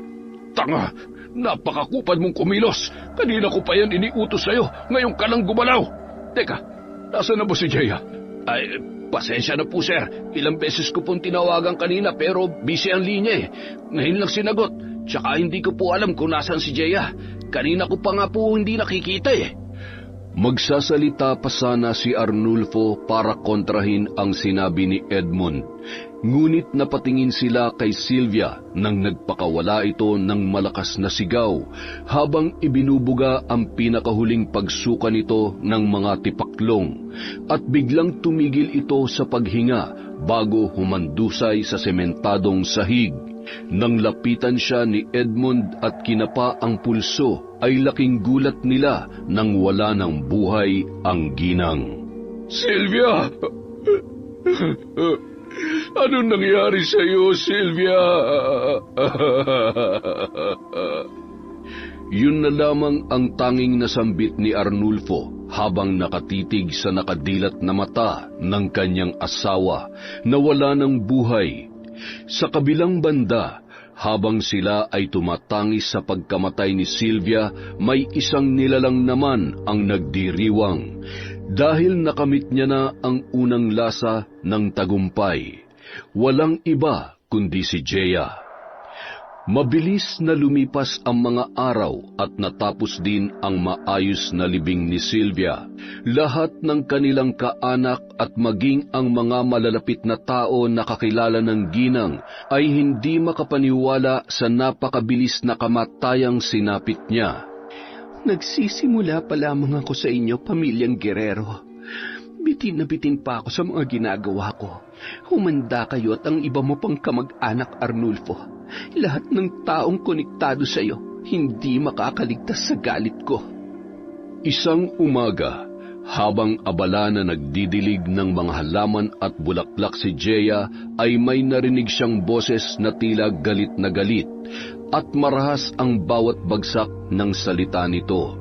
Tanga! Napakakupad mong kumilos! Kanina ko pa yan iniutos sa'yo, ngayon ka lang gumalaw! Teka, nasa na ba si Jeya? Ay, pasensya na po, sir. Ilang beses ko pong tinawagan kanina pero busy ang linya eh. Ngayon lang sinagot. Tsaka hindi ko po alam kung nasaan si Jeya. Kanina ko pa nga po hindi nakikita eh. Magsasalita pa sana si Arnulfo para kontrahin ang sinabi ni Edmund. Ngunit napatingin sila kay Sylvia nang nagpakawala ito ng malakas na sigaw habang ibinubuga ang pinakahuling pagsuka nito ng mga tipaklong at biglang tumigil ito sa paghinga bago humandusay sa sementadong sahig. Nang lapitan siya ni Edmund at kinapa ang pulso ay laking gulat nila nang wala ng buhay ang ginang. Sylvia! Anong nangyari sa iyo, Sylvia? Yun na lamang ang tanging nasambit ni Arnulfo habang nakatitig sa nakadilat na mata ng kanyang asawa na wala ng buhay. Sa kabilang banda, habang sila ay tumatangis sa pagkamatay ni Sylvia, may isang nilalang naman ang nagdiriwang dahil nakamit niya na ang unang lasa ng tagumpay. Walang iba kundi si Jeya. Mabilis na lumipas ang mga araw at natapos din ang maayos na libing ni Sylvia. Lahat ng kanilang kaanak at maging ang mga malalapit na tao na kakilala ng ginang ay hindi makapaniwala sa napakabilis na kamatayang sinapit niya. Nagsisimula pa lamang ako sa inyo, pamilyang Guerrero. Bitin na bitin pa ako sa mga ginagawa ko. Humanda kayo at ang iba mo pang kamag-anak, Arnulfo. Lahat ng taong konektado sa iyo, hindi makakaligtas sa galit ko. Isang umaga, Habang abala na nagdidilig ng mga halaman at bulaklak si Jeya, ay may narinig siyang boses na tila galit na galit, at marahas ang bawat bagsak ng salita nito.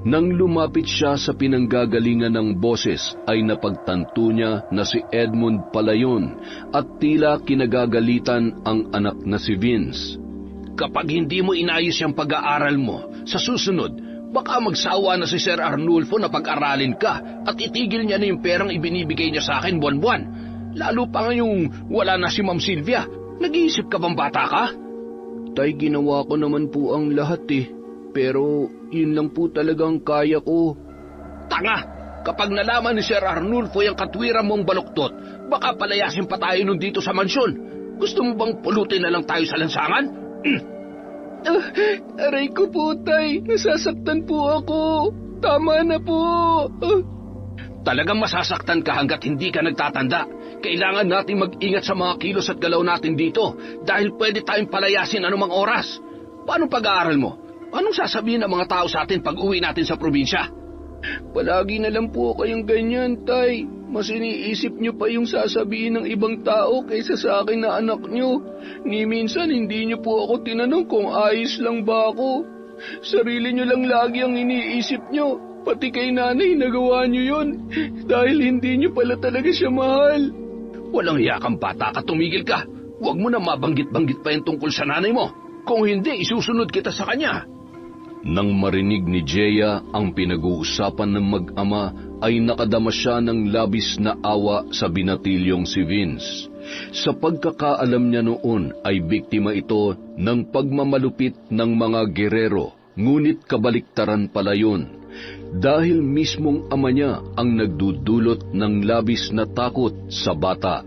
Nang lumapit siya sa pinanggagalingan ng boses, ay napagtanto niya na si Edmund pala yun, at tila kinagagalitan ang anak na si Vince. Kapag hindi mo inayos yung pag-aaral mo, sa susunod, baka magsawa na si Sir Arnulfo na pag-aralin ka at itigil niya na yung perang ibinibigay niya sa akin buwan-buwan. Lalo pa ngayong wala na si Ma'am Sylvia. Nag-iisip ka bang bata ka? Tay, ginawa ko naman po ang lahat Pero yun lang po talagang kaya ko. Tanga! Kapag nalaman ni Sir Arnulfo yung katwiran mong baluktot, baka palayasin pa tayo nun dito sa mansyon. Gusto mo bang pulutin na lang tayo sa lansangan? Aray ko po, Tay. Nasasaktan po ako. Tama na po. Talagang masasaktan ka hanggat hindi ka nagtatanda. Kailangan natin mag-ingat sa mga kilos at galaw natin dito dahil pwede tayong palayasin anumang oras. Paano pag-aaral mo? Anong sasabihin ng mga tao sa atin pag uwi natin sa probinsya? Palagi na lang po kayong ganyan, Tay. Mas iniisip niyo pa yung sasabihin ng ibang tao kaysa sa akin na anak niyo. Ni minsan hindi niyo po ako tinanong kung ayos lang ba ako. Sarili niyo lang lagi ang iniisip niyo. Pati kay nanay nagawa niyo yun. Dahil hindi niyo pala talaga siya mahal. Walang hiya kang bata ka, tumigil ka. Huwag mo na mabanggit-banggit pa yung tungkol sa nanay mo. Kung hindi, isusunod kita sa kanya. Nang marinig ni Jeya ang pinag-uusapan ng mag-ama, ay nakadama siya ng labis na awa sa binatilyong si Vince. Sa pagkakaalam niya noon ay biktima ito ng pagmamalupit ng mga gerero, ngunit kabaliktaran pala yun. Dahil mismong ama niya ang nagdudulot ng labis na takot sa bata.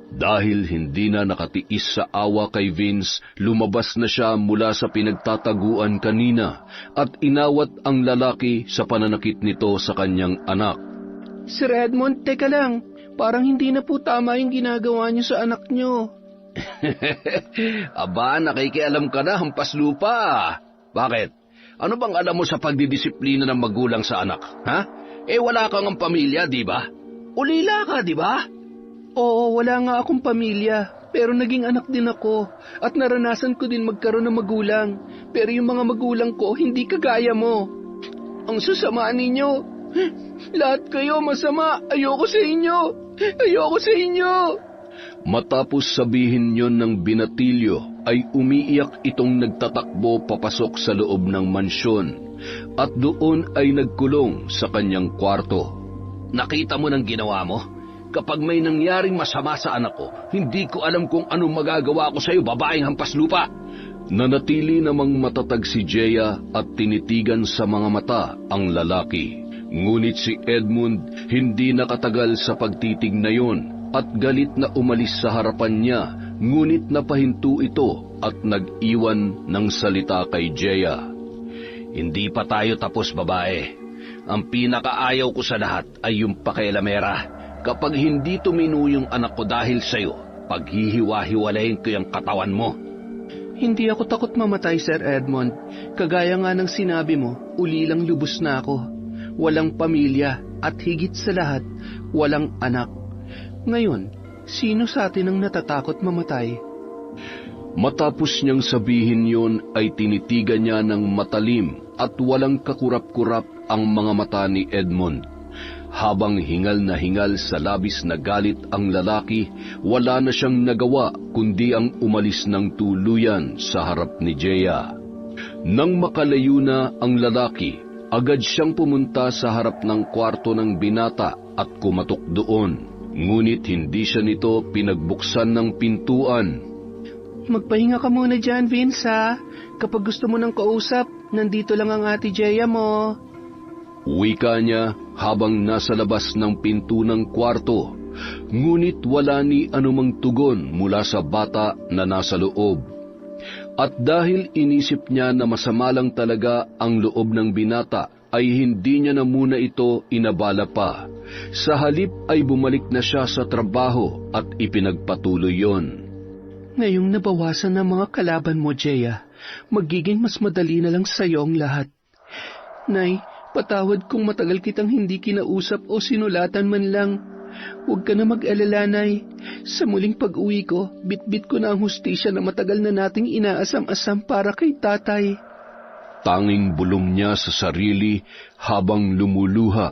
Dahil hindi na nakatiis sa awa kay Vince, lumabas na siya mula sa pinagtataguan kanina at inawat ang lalaki sa pananakit nito sa kanyang anak. Sir Edmund, teka lang. Parang hindi na po tama yung ginagawa niyo sa anak niyo. Aba, nakikialam ka na, hampas lupa. Bakit? Ano bang alam mo sa pagdidisiplina ng magulang sa anak? Ha? Wala kang ang pamilya, di ba? Ulila ka, di ba? Oo, wala nga akong pamilya, pero naging anak din ako at naranasan ko din magkaroon ng magulang. Pero yung mga magulang ko, hindi kagaya mo. Ang sasama ninyo. Lahat kayo masama. Ayoko sa inyo. Ayoko sa inyo. Matapos sabihin yon ng binatilyo, ay umiiyak itong nagtatakbo papasok sa loob ng mansyon at doon ay nagkulong sa kanyang kwarto. Nakita mo ng ginawa mo? Kapag may nangyaring masama sa anak ko, hindi ko alam kung anong magagawa ko sa iyo, babaeng hampas lupa. Nanatili namang matatag si Jeya at tinitigan sa mga mata ang lalaki. Ngunit si Edmund hindi nakatagal sa pagtitig na yon at galit na umalis sa harapan niya, ngunit napahinto ito at nag-iwan ng salita kay Jeya. Hindi pa tayo tapos, babae. Ang pinakaayaw ko sa lahat ay yung pakialamera. Kapag hindi tumino yung anak ko dahil sa'yo, paghihiwa-hiwalayin ko yung katawan mo. Hindi ako takot mamatay, Sir Edmund. Kagaya nga ng sinabi mo, ulilang lubos na ako. Walang pamilya at higit sa lahat, walang anak. Ngayon, sino sa atin ang natatakot mamatay? Matapos niyang sabihin yon ay tinitigan niya ng matalim at walang kakurap-kurap ang mga mata ni Edmund. Habang hingal na hingal sa labis na galit ang lalaki, wala na siyang nagawa kundi ang umalis ng tuluyan sa harap ni Jeya. Nang makalayo na ang lalaki, agad siyang pumunta sa harap ng kwarto ng binata at kumatok doon. Ngunit hindi siya nito pinagbuksan ng pintuan. Magpahinga ka muna dyan, Vince, ha? Kapag gusto mo ng kausap, nandito lang ang ate Jeya mo. Wika niya habang nasa labas ng pinto ng kwarto, ngunit wala ni anumang tugon mula sa bata na nasa loob. At dahil inisip niya na masama lang talaga ang loob ng binata, ay hindi niya na muna ito inabala pa. Sa halip ay bumalik na siya sa trabaho at ipinagpatuloy yon. Ngayong nabawasan ng mga kalaban mo, Jeya, magiging mas madali na lang sa'yo ang lahat. Nay, Patawad kung matagal kitang hindi kinausap o sinulatan man lang. Huwag ka na mag-alala, Nay. Sa muling pag-uwi ko, bitbit ko na ang hustisya na matagal na nating inaasam-asam para kay tatay. Tanging bulong niya sa sarili habang lumuluha.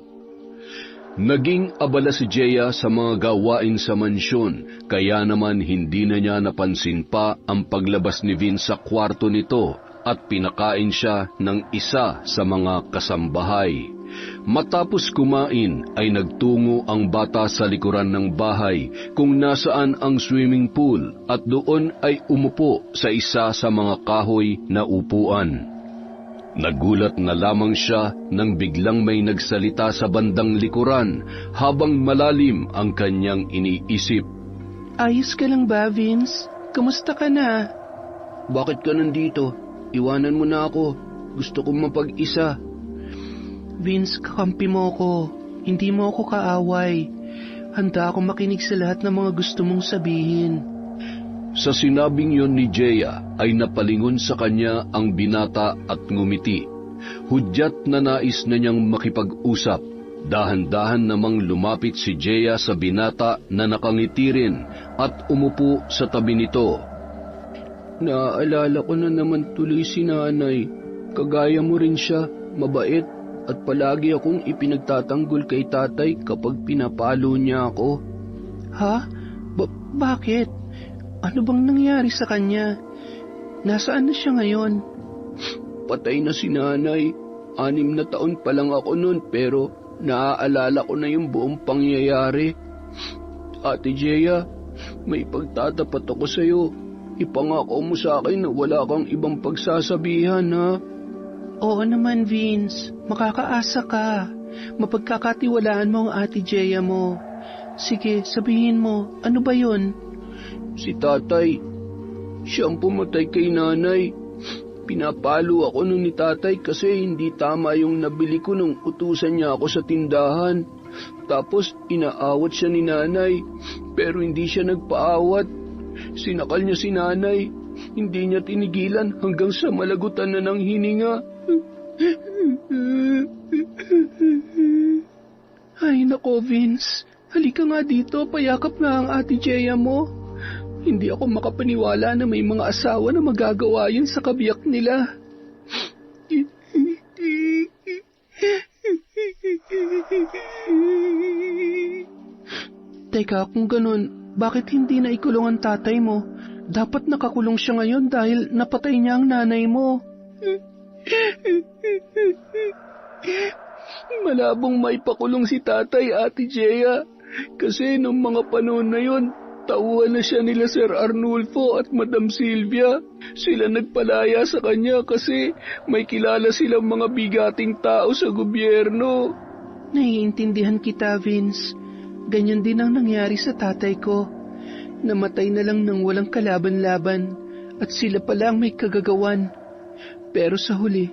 Naging abala si Jeya sa mga gawain sa mansyon, kaya naman hindi na niya napansin pa ang paglabas ni Vince sa kwarto nito at pinakain siya ng isa sa mga kasambahay. Matapos kumain ay nagtungo ang bata sa likuran ng bahay kung nasaan ang swimming pool at doon ay umupo sa isa sa mga kahoy na upuan. Nagulat na lamang siya nang biglang may nagsalita sa bandang likuran habang malalim ang kanyang iniisip. Ayos ka lang ba, Vince? Kamusta ka na? Bakit ka nandito? Iwanan mo na ako. Gusto kong mapag-isa. Vince, kakampi mo ko. Hindi mo ako kaaway. Handa akong makinig sa lahat ng mga gusto mong sabihin. Sa sinabing yon ni Jeya ay napalingon sa kanya ang binata at ngumiti. Hudyat na nais na niyang makipag-usap. Dahan-dahan namang lumapit si Jeya sa binata na nakangiti rin at umupo sa tabi nito. Naaalala ko na naman tuloy si nanay. Kagaya mo rin siya, mabait at palagi akong ipinagtatanggol kay tatay kapag pinapalo niya ako. Ha? Bakit? Ano bang nangyari sa kanya? Nasaan na siya ngayon? Patay na si nanay. 6 na taon pa lang ako noon pero naaalala ko na yung buong pangyayari. Ate Jeya, may pagtatapat ako sa iyo. Ipangako mo sa akin na wala kang ibang pagsasabihan, ha? Oo naman, Vince. Makakaasa ka. Mapagkakatiwalaan mo ang Ate Jeya mo. Sige, sabihin mo, ano ba yun? Si tatay, siyang pumatay kay nanay. Pinapalo ako nun ni tatay kasi hindi tama yung nabili ko nung utusan niya ako sa tindahan. Tapos inaawat siya ni nanay, pero hindi siya nagpaawat. Sinakal niya si nanay. Hindi niya tinigilan hanggang sa malagutan na ng hininga. Ay nako, Vince. Halika nga dito, payakap nga ang Ate Jeya mo. Hindi ako makapaniwala na may mga asawa na magagawa yun sa kabiyak nila. Teka, kung ganun, bakit hindi na ikulong ang tatay mo? Dapat nakakulong siya ngayon dahil napatay niya ang nanay mo. Malabong may pakulong si tatay, Ate Jeya. Kasi nung mga panahon na yon, tauhan na siya nila Sir Arnulfo at Madam Silvia. Sila nagpalaya sa kanya kasi may kilala silang mga bigating tao sa gobyerno. Naiintindihan kita, Vince. Ganyan din ang nangyari sa tatay ko. Namatay na lang nang walang kalaban-laban at sila pala ang may kagagawan. Pero sa huli,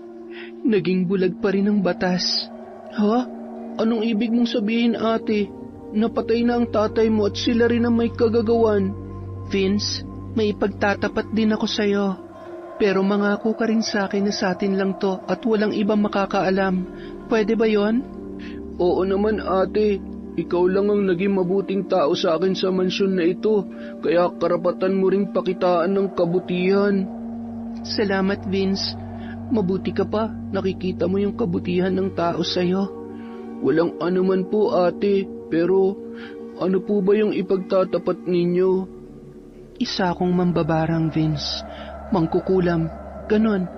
naging bulag pa rin ang batas. Ha? Anong ibig mong sabihin, ate? Napatay na ang tatay mo at sila rin ang may kagagawan. Vince, may ipagtatapat din ako sa'yo. Pero mangako ka rin sa akin na sa atin lang to at walang ibang makakaalam. Pwede ba yon? Oo naman, ate. Ikaw lang ang naging mabuting tao sa akin sa mansyon na ito, kaya karapatan mo ring pakitaan ng kabutihan. Salamat, Vince. Mabuti ka pa, nakikita mo yung kabutihan ng tao sa'yo. Walang anuman po, ate, pero ano po ba yung ipagtatapat ninyo? Isa akong mambabarang, Vince. Mangkukulam. Ganon.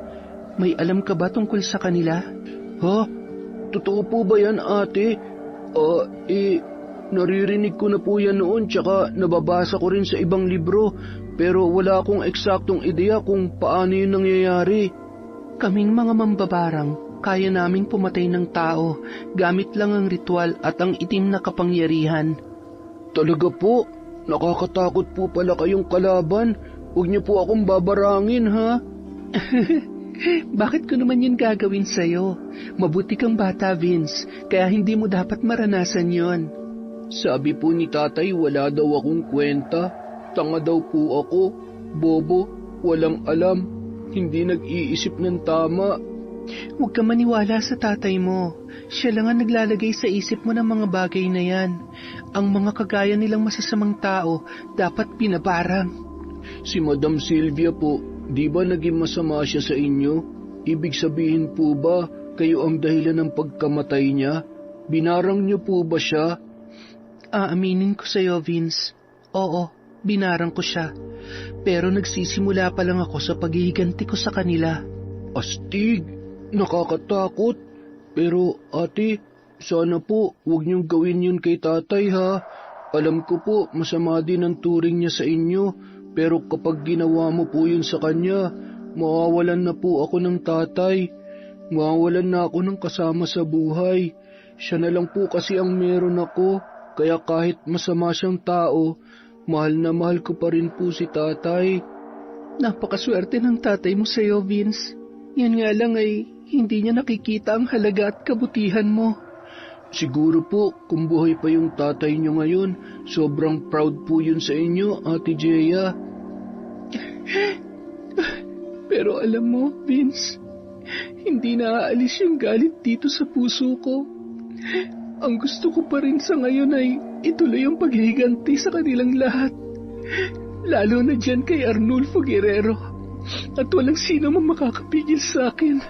May alam ka ba tungkol sa kanila? Ha? Totoo po ba yan, ate? Naririnig ko na po yan noon tsaka nababasa ko rin sa ibang libro pero wala akong eksaktong ideya kung paano yun nangyayari. Kaming mga mambabarang, kaya naming pumatay ng tao gamit lang ang ritual at ang itim na kapangyarihan. Talaga po? Nakakatakot po pala kayong kalaban. Huwag niyo po akong babarangin, ha? Bakit ko naman yun gagawin sa'yo? Mabuti kang bata, Vince, kaya hindi mo dapat maranasan yon. Sabi po ni tatay wala daw akong kwenta. Tanga daw po ako. Bobo, walang alam. Hindi nag-iisip ng tama. Huwag ka maniwala sa tatay mo. Siya lang ang naglalagay sa isip mo ng mga bagay na yan. Ang mga kagaya nilang masasamang tao, dapat pinabarang. Si Madam Sylvia po, di ba naging masama siya sa inyo? Ibig sabihin po ba, kayo ang dahilan ng pagkamatay niya? Binarang niyo po ba siya? Aaminin ko sa'yo, Vince. Oo, binarang ko siya. Pero nagsisimula pa lang ako sa paghihiganti ko sa kanila. Astig, nakakatakot. Pero ate, sana po huwag niyong gawin yun kay tatay ha. Alam ko po masama din ang turing niya sa inyo, pero kapag ginawa mo po yun sa kanya, mawawalan na po ako ng tatay. Mawawalan na ako ng kasama sa buhay. Siya na lang po kasi ang meron ako, kaya kahit masama siyang tao, mahal na mahal ko pa rin po si tatay. Napakaswerte ng tatay mo sa'yo, Vince. Yan nga lang ay hindi niya nakikita ang halaga at kabutihan mo. Siguro po kung buhay pa yung tatay niyo ngayon, sobrang proud po yun sa inyo, Ate Jeya. Pero alam mo, Vince, hindi naaalis yung galit dito sa puso ko. Ang gusto ko pa rin sa ngayon ay ituloy ang paghihiganti sa kanilang lahat. Lalo na dyan kay Arnulfo Guerrero. At walang sino man makakapigil sa akin.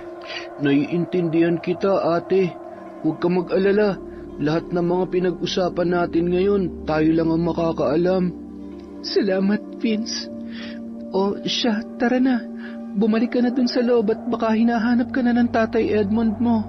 Naiintindihan kita, ate. Huwag ka mag-alala. Lahat ng mga pinag-usapan natin ngayon, tayo lang ang makakaalam. Salamat, Vince. O siya, tara na. Bumalik ka na dun sa loob at baka hinahanap ka na ng Tatay Edmond mo.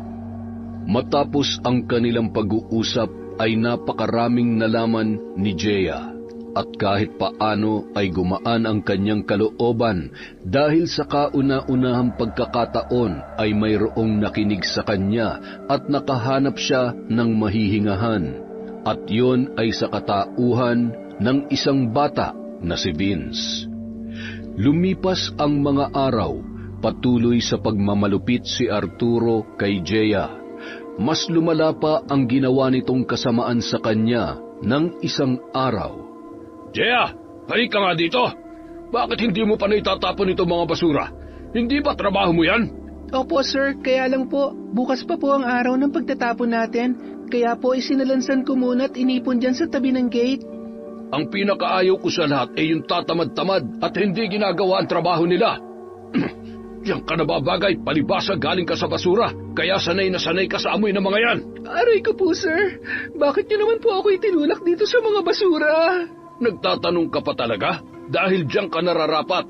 Matapos ang kanilang pag-uusap ay napakaraming nalaman ni Jeya. At kahit paano ay gumaan ang kanyang kalooban dahil sa kauna-unahang pagkakataon ay mayroong nakinig sa kanya at nakahanap siya ng mahihingahan. At yon ay sa katauhan ng isang bata na si Vince. Lumipas ang mga araw, patuloy sa pagmamalupit si Arturo kay Jeya. Mas lumala pa ang ginawa nitong kasamaan sa kanya ng isang araw. Jeya, halika nga dito. Bakit hindi mo pa naitatapon itong mga basura? Hindi ba trabaho mo yan? Opo, sir. Kaya lang po, bukas pa po ang araw ng pagtatapon natin. Kaya po isinalansan ko muna at inipon dyan sa tabi ng gate. Ang pinakaayaw ko sa lahat ay yung tatamad-tamad at hindi ginagawa ang trabaho nila. Yang ka nababagay, palibasa galing ka sa basura. Kaya sanay na sanay ka sa amoy ng mga yan. Aray ko po, sir. Bakit niyo naman po ako itinulak dito sa mga basura? Nagtatanong ka pa talaga? Dahil diyan ka nararapat.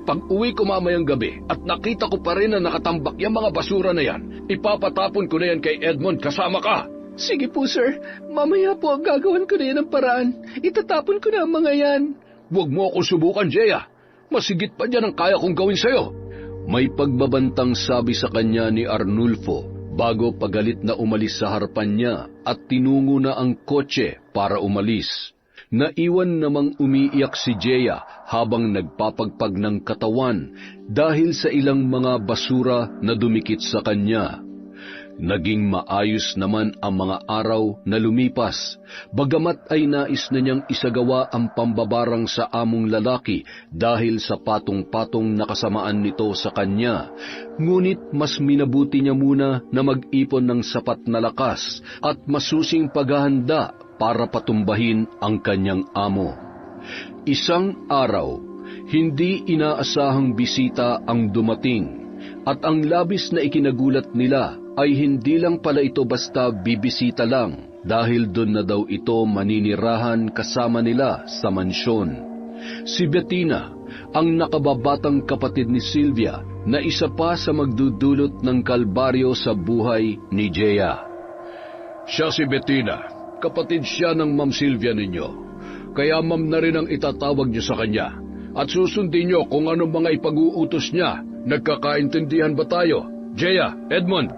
Pag uwi ko mamayang gabi at nakita ko pa rin na nakatambak yung mga basura na yan, ipapatapon ko na yan kay Edmond kasama ka. Sige po, sir. Mamaya po gagawin ko na yan ang paraan. Itatapon ko na ang mga yan. Huwag mo akong subukan, Jeya. Masigit pa dyan ang kaya kong gawin sa'yo. May pagbabantang sabi sa kanya ni Arnulfo bago pagalit na umalis sa harapan niya at tinungo na ang kotse para umalis. Naiwan namang umiiyak si Jeya habang nagpapagpag ng katawan dahil sa ilang mga basura na dumikit sa kanya. Naging maayos naman ang mga araw na lumipas, bagamat ay nais na niyang isagawa ang pambabarang sa among lalaki dahil sa patong-patong na kasamaan nito sa kanya. Ngunit mas minabuti niya muna na mag-ipon ng sapat na lakas at masusing paghahanda para patumbahin ang kanyang amo. Isang araw, hindi inaasahang bisita ang dumating at ang labis na ikinagulat nila ay hindi lang pala ito basta bibisita lang dahil doon na daw ito maninirahan kasama nila sa mansyon. Si Bettina, ang nakababatang kapatid ni Sylvia na isa pa sa magdudulot ng kalbaryo sa buhay ni Jeya. Siya si Bettina. Kapatid siya ng Ma'am Sylvia ninyo. Kaya ma'am na rin ang itatawag niyo sa kanya. At susundin niyo kung anong mga ipag-uutos niya. Nagkakaintindihan ba tayo? Jeya, Edmond.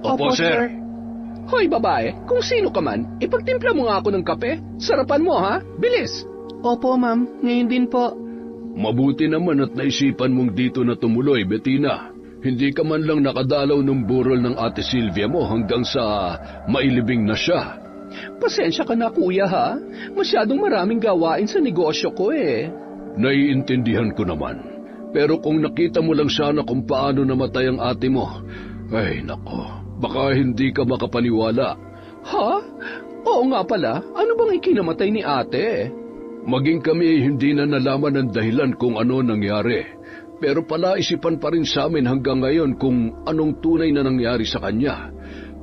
Opo, sir. Hoy, babae, kung sino ka man, ipagtimpla mo nga ako ng kape. Sarapan mo, ha? Bilis. Opo, ma'am. Ngayon din po. Mabuti naman at naisipan mong dito na tumuloy, Bettina. Hindi ka man lang nakadalaw ng burol ng ate Sylvia mo hanggang sa mailibing na siya. Pasensya ka na, kuya, ha? Masyadong maraming gawain sa negosyo ko, eh. Naiintindihan ko naman. Pero kung nakita mo lang sana kung paano namatay ang ate mo, Ay, nako. Baka hindi ka makapaniwala. Ha? Oo nga pala. Ano bang ikinamatay ni ate? Maging kami hindi na nalaman ang dahilan kung ano nangyari. Pero palaisipan pa rin sa amin hanggang ngayon kung anong tunay na nangyari sa kanya.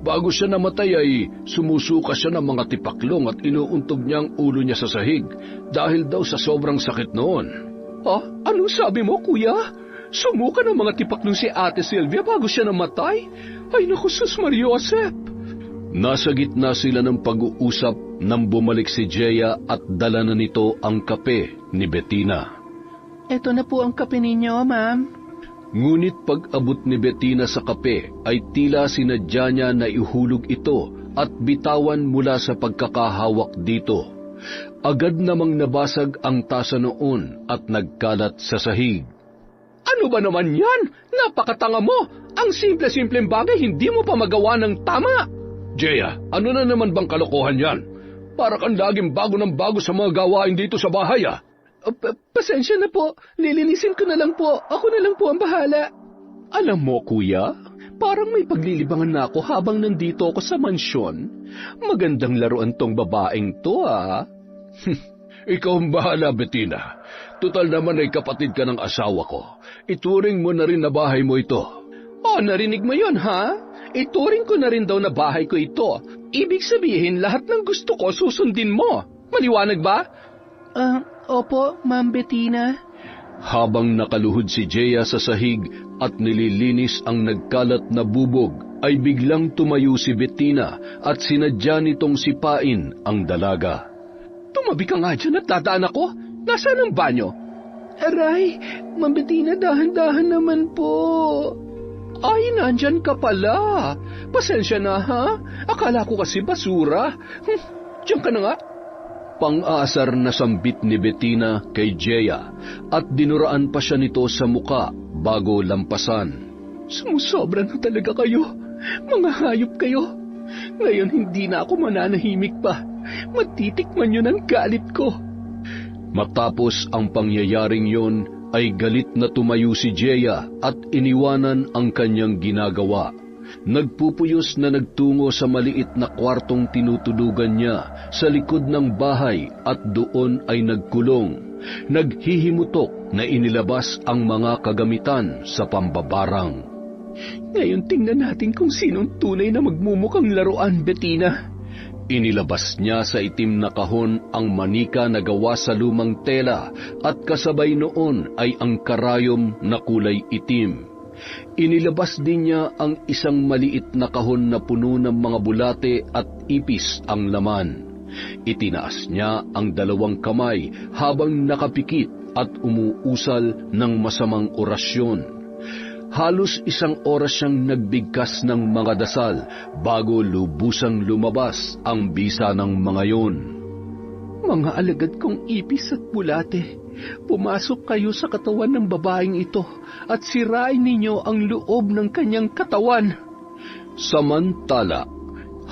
Bago siya namatay ay sumusuka siya ng mga tipaklong at inuuntog niya ang ulo niya sa sahig dahil daw sa sobrang sakit noon. Ha? Anong sabi mo, kuya? Sumuka ng mga tipaklong si Ate Sylvia bago siya namatay? Ay naku, Sus Mariosep! Nasa gitna sila ng pag-uusap nang bumalik si Jeya at dala na nito ang kape ni Bettina. Eto na po ang kape ninyo, ma'am. Ngunit pag-abot ni Bettina sa kape ay tila sinadya niya na ihulog ito at bitawan mula sa pagkakahawak dito. Agad namang nabasag ang tasa noon at nagkalat sa sahig. Ano ba naman yan? Napakatanga mo! Ang simple-simpleng bagay hindi mo pa magawa ng tama! Jeya, ano na naman bang kalokohan yan? Para kang laging bago ng bago sa mga gawain dito sa bahay, ah. Pasensya na po. Lilinisin ko na lang po. Ako na lang po ang bahala. Alam mo, kuya, parang may paglilibangan na ako habang nandito ako sa mansyon. Magandang laruan tong babaeng to, ah. Ikaw ang bahala, Bettina. Tutal naman ay kapatid ka ng asawa ko. Ituring mo na rin na bahay mo ito. Narinig mo yun, ha? Ituring ko na rin daw na bahay ko ito. Ibig sabihin, lahat ng gusto ko susundin mo. Maliwanag ba? Opo, Ma'am Bettina. Habang nakaluhod si Jeya sa sahig at nililinis ang nagkalat na bubog, ay biglang tumayo si Bettina at sinadya nitong sipain ang dalaga. Tumabi ka nga dyan at dadaan ako. Nasaan ang banyo? Aray, Ma'am Bettina, dahan-dahan naman po. Ay, nandyan ka pala. Pasensya na, ha? Akala ko kasi basura. Diyan ka na nga. Pang-aasar na sambit ni Bettina kay Jeya at dinuraan pa siya nito sa muka bago lampasan. Sumusobra na talaga kayo. Mga hayop kayo. Ngayon hindi na ako mananahimik pa. Matitikman yun ang galit ko. Matapos ang pangyayaring yon, ay galit na tumayo si Jeya at iniwanan ang kanyang ginagawa. Nagpupuyos na nagtungo sa maliit na kwartong tinutulugan niya sa likod ng bahay at doon ay nagkulong. Naghihimutok na inilabas ang mga kagamitan sa pambabarang. Ngayon tingnan natin kung sinong tunay na magmumukhang laruan, Bettina. Inilabas niya sa itim na kahon ang manika na gawa sa lumang tela at kasabay noon ay ang karayom na kulay itim. Inilabas din niya ang isang maliit na kahon na puno ng mga bulate at ipis ang laman. Itinaas niya ang 2 kamay habang nakapikit at umuusal ng masamang orasyon. Halos 1 oras siyang nagbigkas ng mga dasal bago lubusang lumabas ang bisa ng mga yon. Mga alagad kong ipis at bulate, pumasok kayo sa katawan ng babaeng ito at sirain ninyo ang loob ng kanyang katawan. Samantala,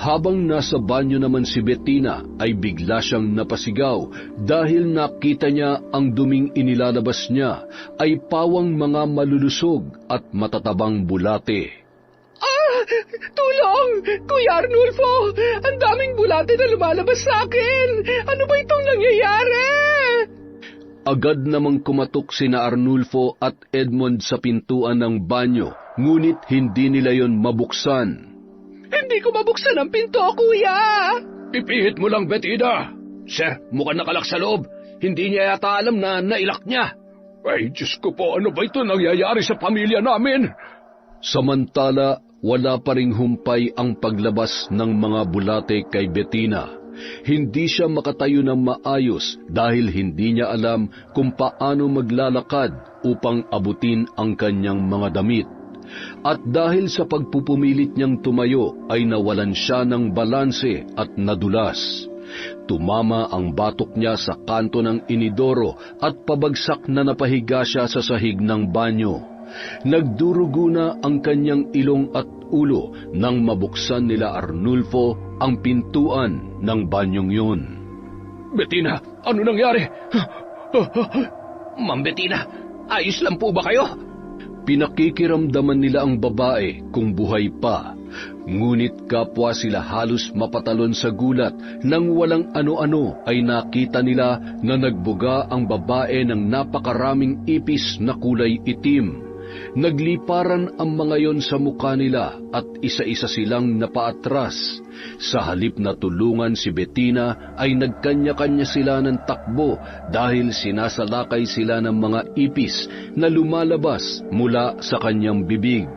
habang nasa banyo naman si Bettina ay bigla siyang napasigaw dahil nakita niya ang duming inilalabas niya ay pawang mga malulusog at matatabang bulate. Tulong! Kuya Arnulfo! Ang daming bulate na lumalabas sa akin! Ano ba itong nangyayari? Agad namang kumatok sina Arnulfo at Edmond sa pintuan ng banyo, ngunit hindi nila yon mabuksan. Hindi ko mabuksan ang pinto, kuya! Ipihit mo lang, Bettina. Sir, mukhang nakalak sa loob. Hindi niya yata alam na nailak niya. Ay, Diyos ko po, ano ba ito nangyayari sa pamilya namin? Samantala, wala pa ring humpay ang paglabas ng mga bulate kay Bettina. Hindi siya makatayo ng maayos dahil hindi niya alam kung paano maglalakad upang abutin ang kanyang mga damit. At dahil sa pagpupumilit niyang tumayo ay nawalan siya ng balanse at nadulas. Tumama ang batok niya sa kanto ng inidoro at pabagsak na napahiga siya sa sahig ng banyo. Nagdurugo na ang kanyang ilong at ulo nang mabuksan nila Arnulfo ang pintuan ng banyong yun. Bettina, ano nangyari? Ma'am Bettina, ayos lang po ba kayo? Pinakikiramdaman nila ang babae kung buhay pa, ngunit kapwa sila halos mapatalon sa gulat nang walang ano-ano ay nakita nila na nagbuga ang babae ng napakaraming ipis na kulay itim. Nagliparan ang mga yon sa mukha nila at isa-isa silang napaatras. Sa halip na tulungan si Bettina ay nagkanya-kanya sila ng takbo dahil sinasalakay sila ng mga ipis na lumalabas mula sa kanyang bibig.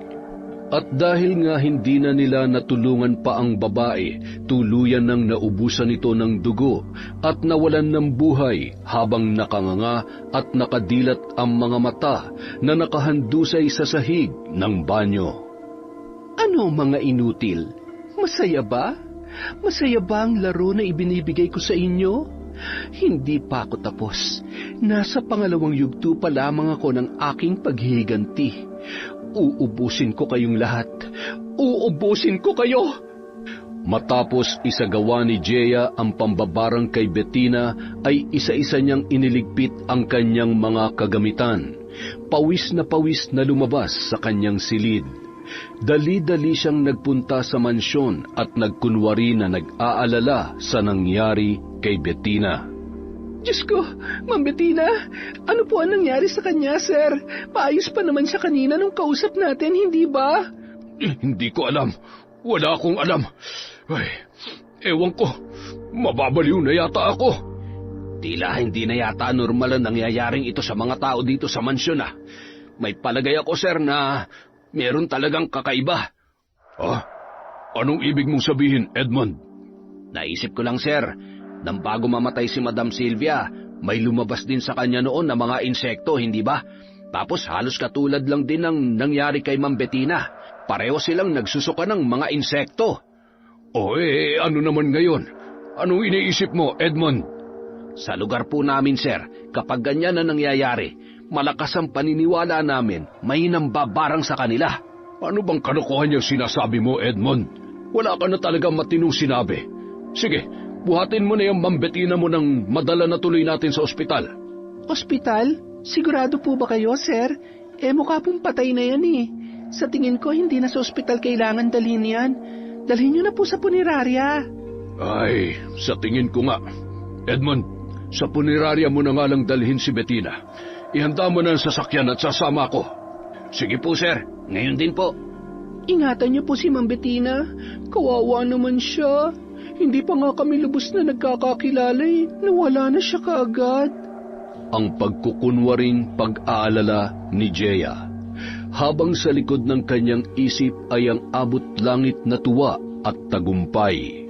At dahil nga hindi na nila natulungan pa ang babae, tuluyan nang naubusan ito ng dugo at nawalan ng buhay habang nakanganga at nakadilat ang mga mata na nakahandusay sa sahig ng banyo. Ano mga inutil? Masaya ba? Masaya ba ang laro na ibinibigay ko sa inyo? Hindi pa ako tapos. Nasa pangalawang yugto pa lamang ako ng aking paghihiganti. Uubusin ko kayong lahat. Uubusin ko kayo! Matapos isagawa ni Jeya ang pambabarang kay Bettina, ay isa-isa niyang iniligpit ang kanyang mga kagamitan. Pawis na lumabas sa kanyang silid. Dali-dali siyang nagpunta sa mansyon at nagkunwari na nag-aalala sa nangyari kay Bettina. Diyos ko, Ma'am Bettina, ano po ang nangyari sa kanya, sir? Paayos pa naman siya kanina nung kausap natin, hindi ba? Hindi ko alam. Wala akong alam. Ay, ewan ko. Mababaliw na yata ako. Tila hindi na yata normal ang nangyayaring ito sa mga tao dito sa mansyon ah. May palagay ako, sir, na meron talagang kakaiba. Ah? Anong ibig mong sabihin, Edmond? Naisip ko lang, sir, nang bago mamatay si Madam Sylvia, may lumabas din sa kanya noon na mga insekto, hindi ba? Tapos halos katulad lang din ng nangyari kay Ma'am Bettina. Pareho silang nagsusuka ng mga insekto. Ano naman ngayon? Anong iniisip mo, Edmond? Sa lugar po namin, sir, kapag ganyan na nangyayari, malakas ang paniniwala namin may nambabarang sa kanila. Ano bang kalokohan yung sinasabi mo, Edmond? Wala ka na talagang matinong sinabi. Sige, buhatin mo na yung Ma'am Bettina mo nang madala na tuloy natin sa ospital. Ospital? Sigurado po ba kayo, sir? Mukha pong patay na yan eh. Sa tingin ko, hindi na sa ospital kailangan dalhin yan. Dalhin nyo na po sa punerarya. Ay, sa tingin ko nga. Edmond, sa punerarya mo na nga lang dalhin si Bettina. Ihanda mo na ang sasakyan at sasama ko. Sige po, sir. Ngayon din po. Ingatan niyo po si Ma'am Bettina. Kawawa naman siya. Hindi pa nga kami lubos na nagkakakilala eh. Nawala na siya kaagad. Ang pagkukunwaring pag-aalala ni Jeya. Habang sa likod ng kanyang isip ay ang abot langit na tuwa at tagumpay.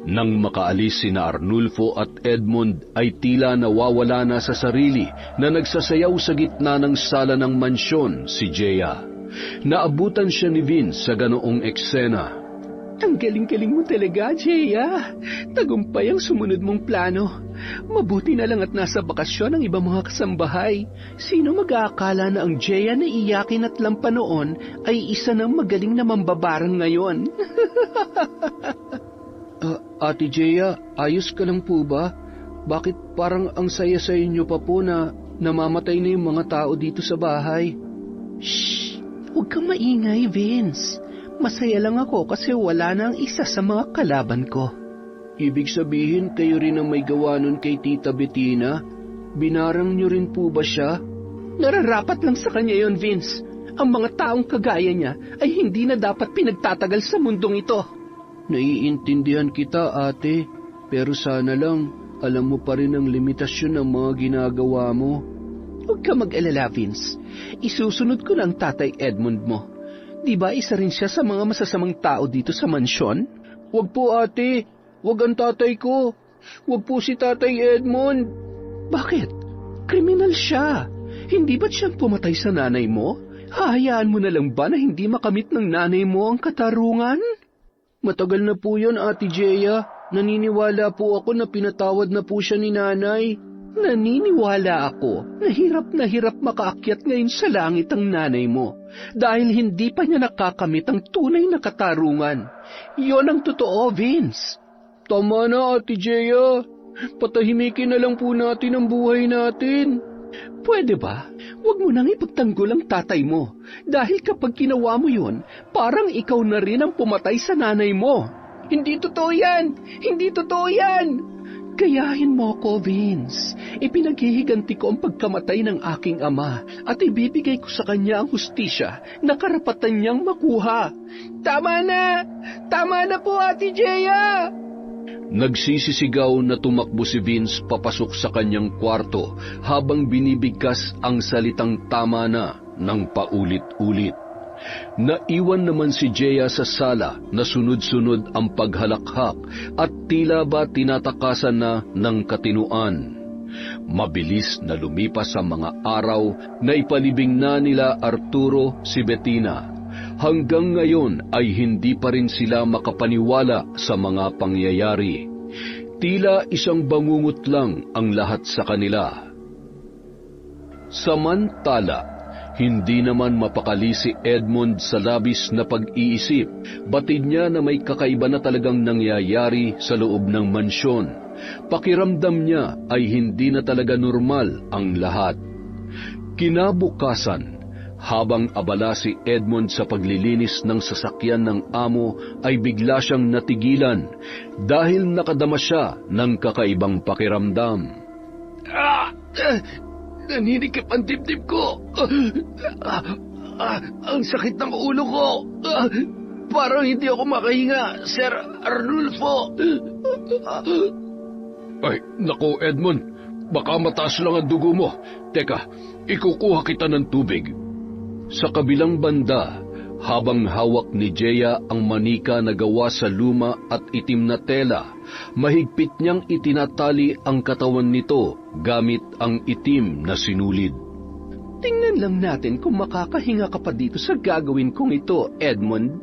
Nang makaalis sina Arnulfo at Edmond ay tila nawawala na sa sarili na nagsasayaw sa gitna ng sala ng mansyon si Jeya. Naabutan siya ni Vince sa ganoong eksena. Ang galing-galing mo talaga, Jeya. Tagumpay ang sumunod mong plano. Mabuti na lang at nasa bakasyon ang ibang mga kasambahay. Sino mag-aakala na ang Jeya na iyakin at lampa noon ay isa ng magaling na mambabarang ngayon? Ate Jeya, ayos ka lang po ba? Bakit parang ang saya sa inyo pa po na namamatay na yung mga tao dito sa bahay? Shh! Huwag kang maingay, Vince. Masaya lang ako kasi wala na ang isa sa mga kalaban ko. Ibig sabihin kayo rin ang may gawa nun kay Tita Bettina? Binarang niyo rin po ba siya? Nararapat lang sa kanya yon, Vince. Ang mga taong kagaya niya ay hindi na dapat pinagtatagal sa mundong ito. Naiintindihan kita, ate. Pero sana lang, alam mo pa rin ang limitasyon ng mga ginagawa mo. Huwag ka mag-alala, Vince. Isusunod ko ng Tatay Edmond mo. Di ba isa rin siya sa mga masasamang tao dito sa mansyon? Huwag po, ate. Huwag ang tatay ko. Huwag po si Tatay Edmond. Bakit? Kriminal siya. Hindi ba't siyang pumatay sa nanay mo? Hahayaan mo na lang ba na hindi makamit ng nanay mo ang katarungan? Matagal na po yun, Ate Jeya. Naniniwala po ako na pinatawad na po siya ni nanay. Naniniwala ako na hirap makaakyat ngayon sa langit ang nanay mo dahil hindi pa niya nakakamit ang tunay na katarungan. Yon ang totoo, Vince. Tama na, Ate Jeya. Patahimikin na lang po natin ang buhay natin. Pwede ba? Huwag mo nang ipagtanggol ang tatay mo. Dahil kapag ginawa mo yun, parang ikaw na rin ang pumatay sa nanay mo. Hindi totoo yan! Hindi totoo yan! Gayahin mo ko, Vince. Ipinaghihiganti ko ang pagkamatay ng aking ama at ibibigay ko sa kanya ang hustisya na karapatan niyang makuha. Tama na! Tama na po, Ate Jeya! Nagsisisigaw na tumakbo si Vince papasok sa kanyang kwarto habang binibigkas ang salitang tama na ng paulit-ulit. Naiwan naman si Jeya sa sala na sunod-sunod ang paghalakhak at tila ba tinatakasan na ng katinuan. Mabilis na lumipas ang mga araw na ipalibing na nila Arturo si Bettina. Hanggang ngayon ay hindi pa rin sila makapaniwala sa mga pangyayari. Tila isang bangungot lang ang lahat sa kanila. Samantala, hindi naman mapakali si Edmond sa labis na pag-iisip. Batid niya na may kakaiba na talagang nangyayari sa loob ng mansyon. Pakiramdam niya ay hindi na talaga normal ang lahat. Kinabukasan, habang abala si Edmond sa paglilinis ng sasakyan ng amo, ay bigla siyang natigilan dahil nakadama siya ng kakaibang pakiramdam. Naninikip ang dibdib ko. Ang sakit ng ulo ko. Parang hindi ako makahinga, Sir Arnulfo. Ay, naku Edmond, baka mataas lang ang dugo mo. Teka, ikukuha kita ng tubig. Sa kabilang banda, habang hawak ni Jeya ang manika na gawa sa luma at itim na tela, mahigpit niyang itinatali ang katawan nito gamit ang itim na sinulid. Tingnan lang natin kung makakahinga ka pa dito sa gagawin kong ito, Edmond.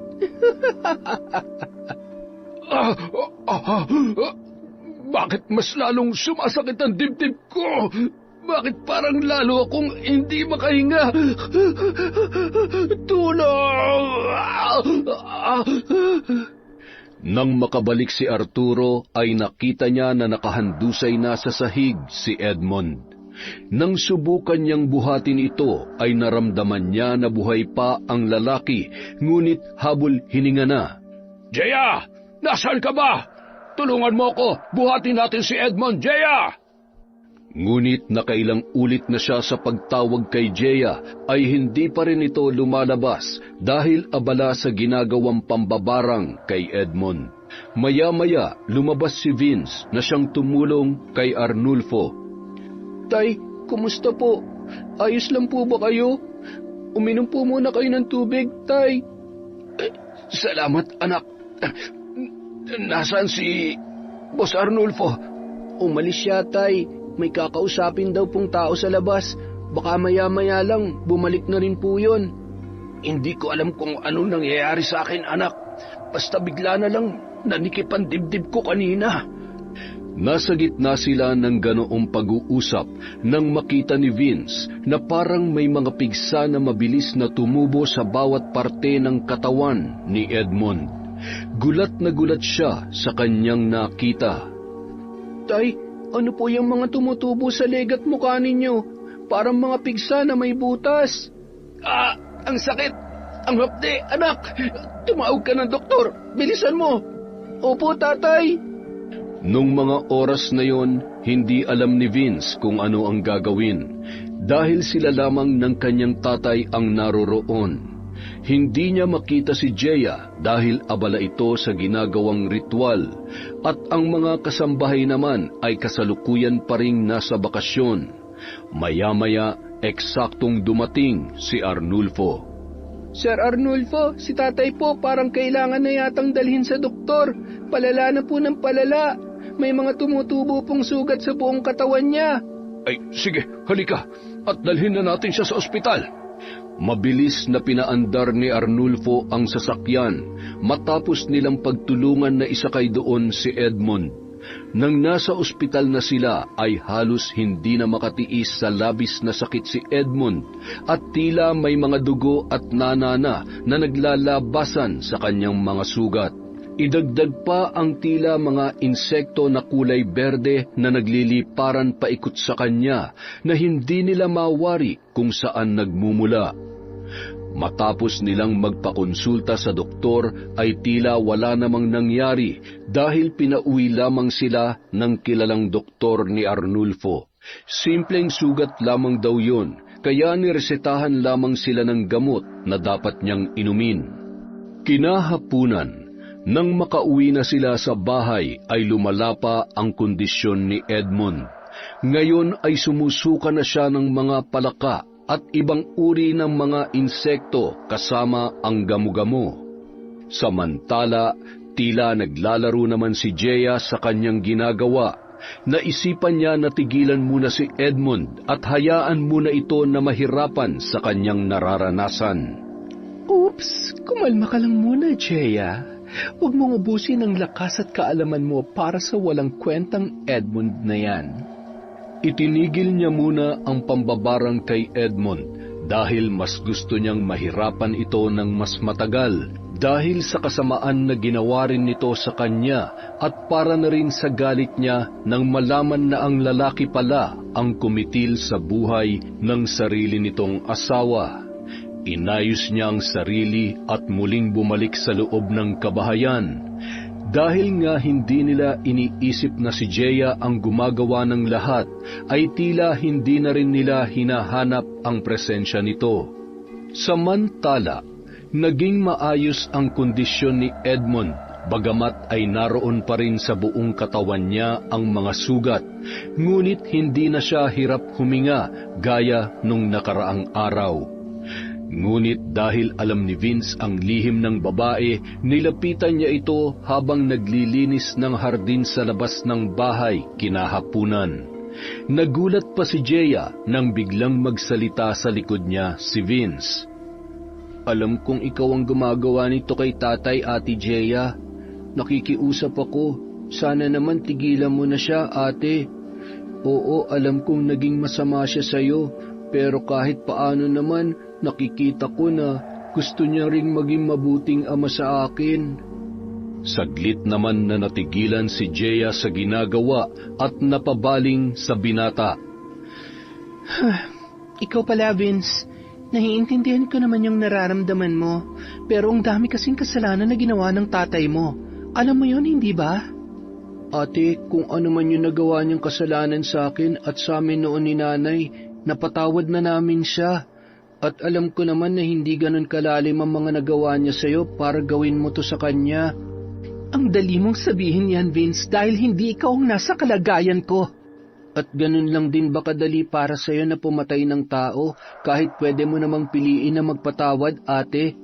Bakit mas lalong sumasakit ang dibdib ko? Bakit parang lalo akong hindi makahinga? Tulong! Nang makabalik si Arturo ay nakita niya na nakahandusay na sa sahig si Edmond. Nang subukan niyang buhatin ito ay naramdaman niya na buhay pa ang lalaki, ngunit habol hininga na. Jeya! Nasaan ka ba? Tulungan mo ako! Buhatin natin si Edmond, Jeya! Ngunit nakailang ulit na siya sa pagtawag kay Jeya ay hindi pa rin ito lumalabas dahil abala sa ginagawang pambabarang kay Edmond. Maya-maya lumabas si Vince na siyang tumulong kay Arnulfo. Tay, kumusta po? Ayos lang po ba kayo? Uminom po muna kayo ng tubig, Tay. Salamat, anak. Nasaan si Boss Arnulfo? Umalis siya, Tay. May kakausapin daw pong tao sa labas. Baka maya-maya lang, bumalik na rin po yun. Hindi ko alam kung anong nangyayari sa akin, anak. Basta bigla na lang nanikip ang dibdib ko kanina. Nasa gitna sila ng ganoong pag-uusap nang makita ni Vince na parang may mga pigsa na mabilis na tumubo sa bawat parte ng katawan ni Edmond. Gulat na gulat siya sa kanyang nakita. Tay, ano po yung mga tumutubo sa legat mukha ninyo? Parang mga pigsa na may butas. Ang sakit! Ang hapde, anak! Tumawag ka ng doktor! Bilisan mo! Opo, tatay! Nung mga oras na yon, hindi alam ni Vince kung ano ang gagawin dahil sila lamang ng kanyang tatay ang naroroon. Hindi niya makita si Jeya dahil abala ito sa ginagawang ritual at ang mga kasambahay naman ay kasalukuyan pa ring nasa bakasyon. Maya-maya, eksaktong dumating si Arnulfo. Sir Arnulfo, si tatay po parang kailangan na yatang dalhin sa doktor. Palala na po ng palala. May mga tumutubo pong sugat sa buong katawan niya. Ay, sige, halika at dalhin na natin siya sa ospital. Mabilis na pinaandar ni Arnulfo ang sasakyan matapos nilang pagtulungan na isakay doon si Edmond. Nang nasa ospital na sila ay halos hindi na makatiis sa labis na sakit si Edmond at tila may mga dugo at nanana na naglalabasan sa kanyang mga sugat. Idagdag pa ang tila mga insekto na kulay berde na nagliliparan paikot sa kanya na hindi nila mawari kung saan nagmumula. Matapos nilang magpakonsulta sa doktor ay tila wala namang nangyari dahil pinauwi lamang sila ng kilalang doktor ni Arnulfo. Simpleng sugat lamang daw yun, kaya niresetahan lamang sila ng gamot na dapat niyang inumin. Kinahapunan, nang makauwi na sila sa bahay ay lumala pa ang kondisyon ni Edmond. Ngayon ay sumusuka na siya ng mga palaka at ibang uri ng mga insekto kasama ang gamo-gamo. Samantala, tila naglalaro naman si Jeya sa kanyang ginagawa. Naisipan niya na tigilan muna si Edmond at hayaan muna ito na mahirapan sa kanyang nararanasan. Oops, kumalma ka lang muna, Jeya. Huwag mong ubusin ang lakas at kaalaman mo para sa walang kwentang Edmond na yan. Itinigil niya muna ang pambabarang kay Edmond dahil mas gusto niyang mahirapan ito ng mas matagal dahil sa kasamaan na ginawa rin nito sa kanya at para na rin sa galit niya nang malaman na ang lalaki pala ang kumitil sa buhay ng sarili nitong asawa. Inayos niya ang sarili at muling bumalik sa loob ng kabahayan. Dahil nga hindi nila iniisip na si Jeya ang gumagawa ng lahat, ay tila hindi na rin nila hinahanap ang presensya nito. Samantala, naging maayos ang kondisyon ni Edmond, bagamat ay naroon pa rin sa buong katawan niya ang mga sugat, ngunit hindi na siya hirap huminga gaya nung nakaraang araw. Ngunit dahil alam ni Vince ang lihim ng babae, nilapitan niya ito habang naglilinis ng hardin sa labas ng bahay kinahapunan. Nagulat pa si Jeya nang biglang magsalita sa likod niya si Vince. Alam kong ikaw ang gumagawa nito kay tatay, Ate Jeya. Nakikiusap ako. Sana naman tigilan mo na siya, ate. Oo, alam kong naging masama siya sa'yo, pero kahit paano naman, nakikita ko na gusto niya ring maging mabuting ama sa akin. Saglit naman na natigilan si Jeya sa ginagawa at napabaling sa binata. Ikaw pala, Vince. Naiintindihan ko naman yung nararamdaman mo, pero ang dami kasing kasalanan na ginawa ng tatay mo. Alam mo yun, hindi ba? Ate, kung ano man yung nagawa niyang kasalanan sa akin at sa amin noon ni nanay, napatawad na namin siya. At alam ko naman na hindi ganun kalalim ang mga nagawa niya sa'yo para gawin mo to sa kanya. Ang dali mong sabihin yan, Vince, dahil hindi ikaw ang nasa kalagayan ko. At ganun lang din ba kadali para sa'yo na pumatay ng tao kahit pwede mo namang piliin na magpatawad, ate?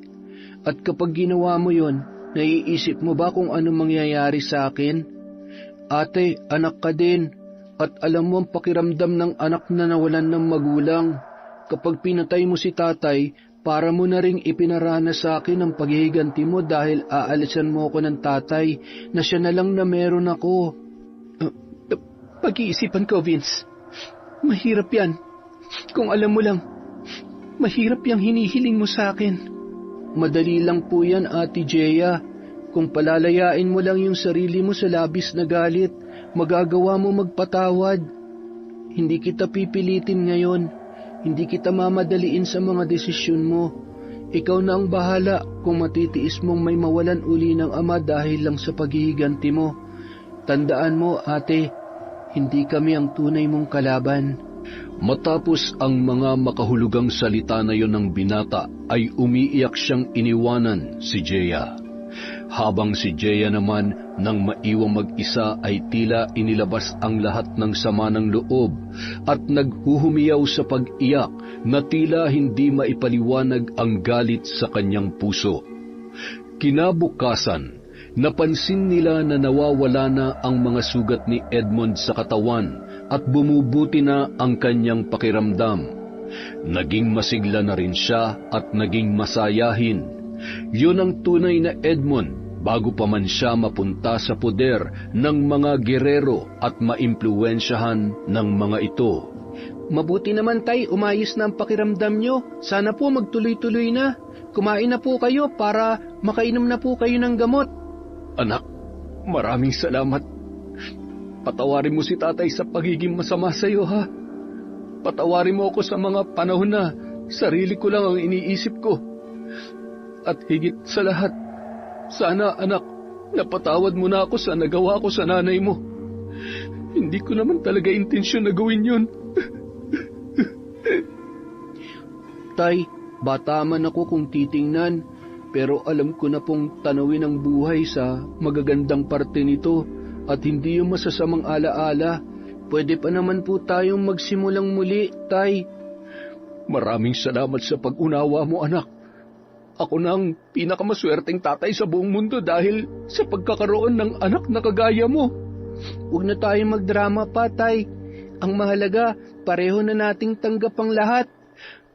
At kapag ginawa mo yon, naiisip mo ba kung ano mangyayari sa akin? Ate, anak ka din. At alam mo ang pakiramdam ng anak na nawalan ng magulang. Kapag pinatay mo si tatay, para mo na ring ipinaranas sa akin ang paghihiganti mo dahil aalisan mo ako ng tatay na siya na lang na meron ako. Pag-iisipan ko, Vince. Mahirap yan. Kung alam mo lang, mahirap yung hinihiling mo sa akin. Madali lang po yan, Ate Jeya. Kung palalayain mo lang yung sarili mo sa labis na galit, magagawa mo magpatawad. Hindi kita pipilitin ngayon. Hindi kita mamadaliin sa mga desisyon mo. Ikaw na ang bahala kung matitiis mong may mawalan uli ng ama dahil lang sa paghihiganti mo. Tandaan mo, ate, hindi kami ang tunay mong kalaban. Matapos ang mga makahulugang salita na yon ng binata, ay umiiyak siyang iniwanan si Jeya. Habang si Jeya naman nang maiwang mag-isa ay tila inilabas ang lahat ng sama ng loob at naghuhumiyaw sa pag-iyak na tila hindi maipaliwanag ang galit sa kanyang puso. Kinabukasan, napansin nila na nawawala na ang mga sugat ni Edmond sa katawan at bumubuti na ang kanyang pakiramdam. Naging masigla na rin siya at naging masayahin. Yun ang tunay na Edmond bago pa man siya mapunta sa poder ng mga gerero at maimpluwensyahan ng mga ito. Mabuti naman tay, umayos na ang pakiramdam nyo. Sana po magtuloy-tuloy na. Kumain na po kayo para makainom na po kayo ng gamot. Anak, maraming salamat. Patawarin mo si tatay sa pagiging masama sa iyo, ha? Patawarin mo ako sa mga panahon na sarili ko lang ang iniisip ko. At higit sa lahat, sana anak, napatawad mo na ako sa nagawa ko sa nanay mo. Hindi ko naman talaga intensyon na gawin yun. Tay, bata man ako kung titingnan, pero alam ko na pong tanawin ang buhay sa magagandang parte nito at hindi yung masasamang alaala. Pwede pa naman po tayong magsimulang muli, Tay. Maraming salamat sa pag-unawa mo, anak. Ako na ang pinakamaswerteng tatay sa buong mundo dahil sa pagkakaroon ng anak na kagaya mo. Huwag na tayong magdrama pa, Tay. Ang mahalaga, pareho na nating tanggap ang lahat.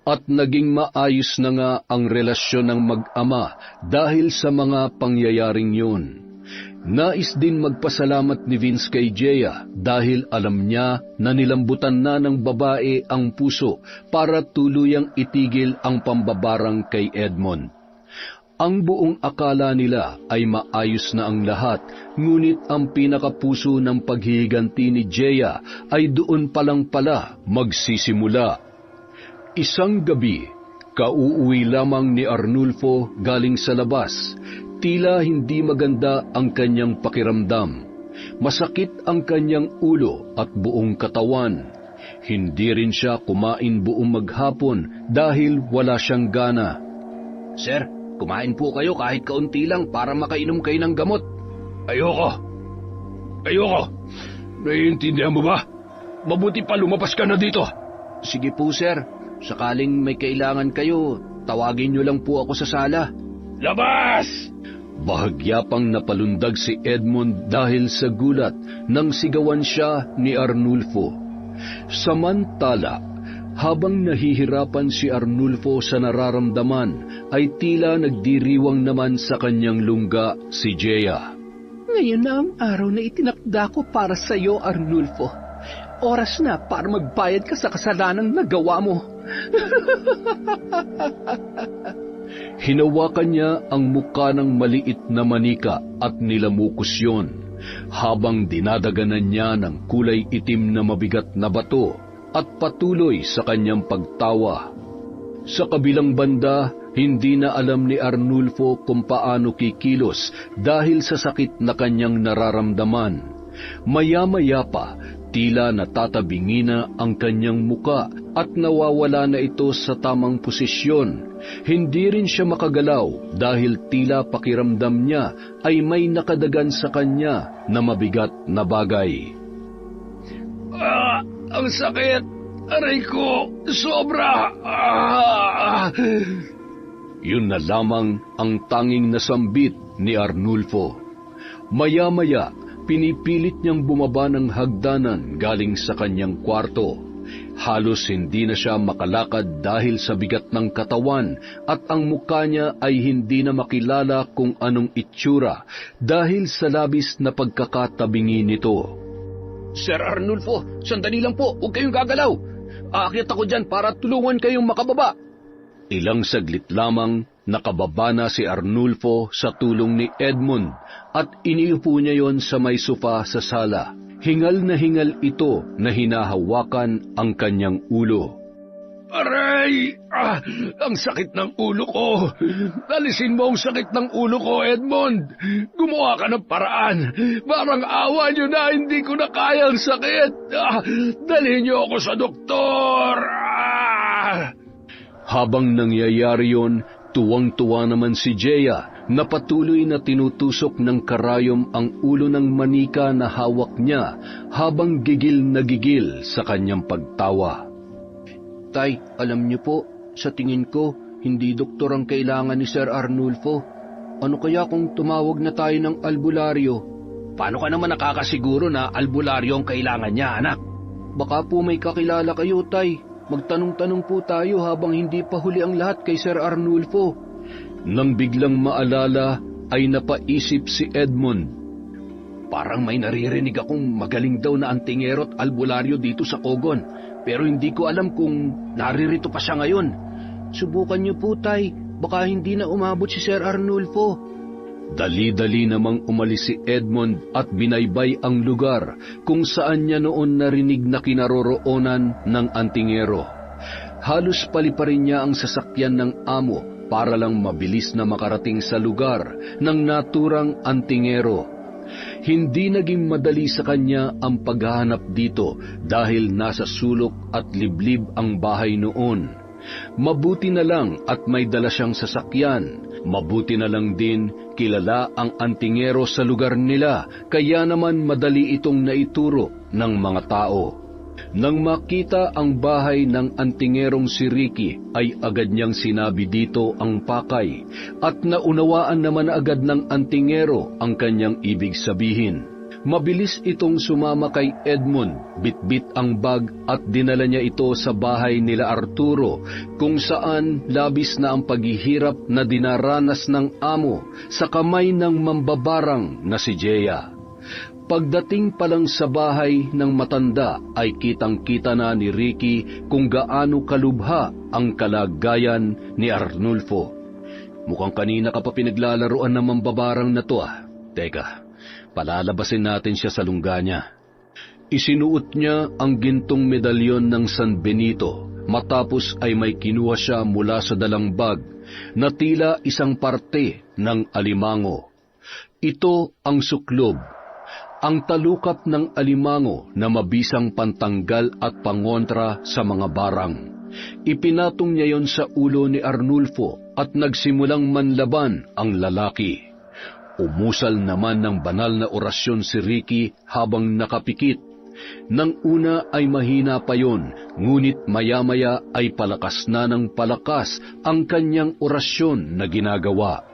At naging maayos na nga ang relasyon ng mag-ama dahil sa mga pangyayaring yun. Nais din magpasalamat ni Vince kay Jaya dahil alam niya na nilambutan na ng babae ang puso para tuluyang itigil ang pambabarang kay Edmond. Ang buong akala nila ay maayos na ang lahat, ngunit ang pinakapuso ng paghihiganti ni Jaya ay doon pa lang pala magsisimula. Isang gabi, kauuwi lamang ni Arnulfo galing sa labas. Tila hindi maganda ang kanyang pakiramdam. Masakit ang kanyang ulo at buong katawan. Hindi rin siya kumain buong maghapon dahil wala siyang gana. Sir, kumain po kayo kahit kaunti lang para makainom kayo ng gamot. Ayoko. Naiintindihan mo ba? Mabuti pa lumabas ka na dito. Sige po, sir. Sakaling may kailangan kayo, tawagin niyo lang po ako sa sala. Labas! Bahagya pang napalundag si Edmond dahil sa gulat nang sigawan siya ni Arnulfo. Samantala, habang nahihirapan si Arnulfo sa nararamdaman, ay tila nagdiriwang naman sa kanyang lungga si Jaya. Ngayon na ang araw na itinakda ko para sa iyo, Arnulfo. Oras na para magbayad ka sa kasalanang nagawa mo. Hinawakan niya ang muka ng maliit na manika at nilamukos yun, habang dinadaganan niya ng kulay itim na mabigat na bato at patuloy sa kanyang pagtawa. Sa kabilang banda, hindi na alam ni Arnulfo kung paano kikilos dahil sa sakit na kanyang nararamdaman. Maya-maya pa, tila natatabingi na ang kanyang muka at nawawala na ito sa tamang posisyon. Hindi rin siya makagalaw dahil tila pakiramdam niya ay may nakadagan sa kanya na mabigat na bagay. Ang sakit! Aray ko! Sobra! Yun na lamang ang tanging nasambit ni Arnulfo. Maya-maya, pinipilit niyang bumaba ng hagdanan galing sa kanyang kwarto. Halos hindi na siya makalakad dahil sa bigat ng katawan at ang mukha niya ay hindi na makilala kung anong itsura dahil sa labis na pagkakatabingi nito. Sir Arnulfo, sandali lang po, huwag kayong gagalaw. Aakyat ako dyan para tulungan kayong makababa. Ilang saglit lamang nakababa na si Arnulfo sa tulong ni Edmond at iniupo niya yon sa may sofa sa sala. Hingal na hingal ito na hinahawakan ang kanyang ulo. Aray! Ang sakit ng ulo ko! Alisin mo ang sakit ng ulo ko, Edmond! Gumawa ka ng paraan! Parang awa niyo na, hindi ko na kaya ang sakit! Dalhin niyo ako sa doktor! Habang nangyayari yon, tuwang-tuwa naman si Jaya na patuloy na tinutusok ng karayom ang ulo ng manika na hawak niya habang gigil na gigil sa kanyang pagtawa. Tay, alam niyo po, sa tingin ko, hindi doktor ang kailangan ni Sir Arnulfo. Ano kaya kung tumawag na tayo ng albularyo? Paano ka naman nakakasiguro na albularyo ang kailangan niya, anak? Baka po may kakilala kayo, Tay. Magtanong-tanong po tayo habang hindi pa huli ang lahat kay Sir Arnulfo. Nang biglang maalala ay napaisip si Edmond. Parang may naririnig akong magaling daw na antingero at albularyo dito sa Kogon, pero hindi ko alam kung naririto pa siya ngayon. Subukan niyo po, Tay. Baka hindi na umabot si Sir Arnulfo. Dali-dali namang umalis si Edmund at binaybay ang lugar kung saan niya noon narinig na kinaroroonan ng antingero. Halos paliparin niya ang sasakyan ng amo para lang mabilis na makarating sa lugar ng naturang antingero. Hindi naging madali sa kanya ang paghahanap dito dahil nasa sulok at liblib ang bahay noon. Mabuti na lang at may dala siyang sasakyan. Mabuti na lang din kilala ang antingero sa lugar nila, kaya naman madali itong naituro ng mga tao. Nang makita ang bahay ng antingerong si Ricky, ay agad niyang sinabi dito ang pakay, at naunawaan naman agad ng antingero ang kanyang ibig sabihin. Mabilis itong sumama kay Edmund, bitbit ang bag at dinala niya ito sa bahay nila Arturo, kung saan labis na ang paghihirap na dinaranas ng amo sa kamay ng mambabarang na si Jeya. Pagdating pa lang sa bahay ng matanda ay kitang-kita na ni Ricky kung gaano kalubha ang kalagayan ni Arnulfo. Mukhang kanina ka pa pinaglalaruan ng mambabarang na to ah. Teka, palalabasin natin siya sa lungga niya. Isinuot niya ang gintong medalyon ng San Benito, matapos ay may kinuha siya mula sa dalang bag na tila isang parte ng alimango. Ito ang suklob, ang talukap ng alimango na mabisang pantanggal at pangontra sa mga barang. Ipinatong niya yon sa ulo ni Arnulfo at nagsimulang manlaban ang lalaki. Umusal naman ng banal na orasyon si Ricky habang nakapikit. Nang una ay mahina pa yon, ngunit maya-maya ay palakas na ng palakas ang kanyang orasyon na ginagawa.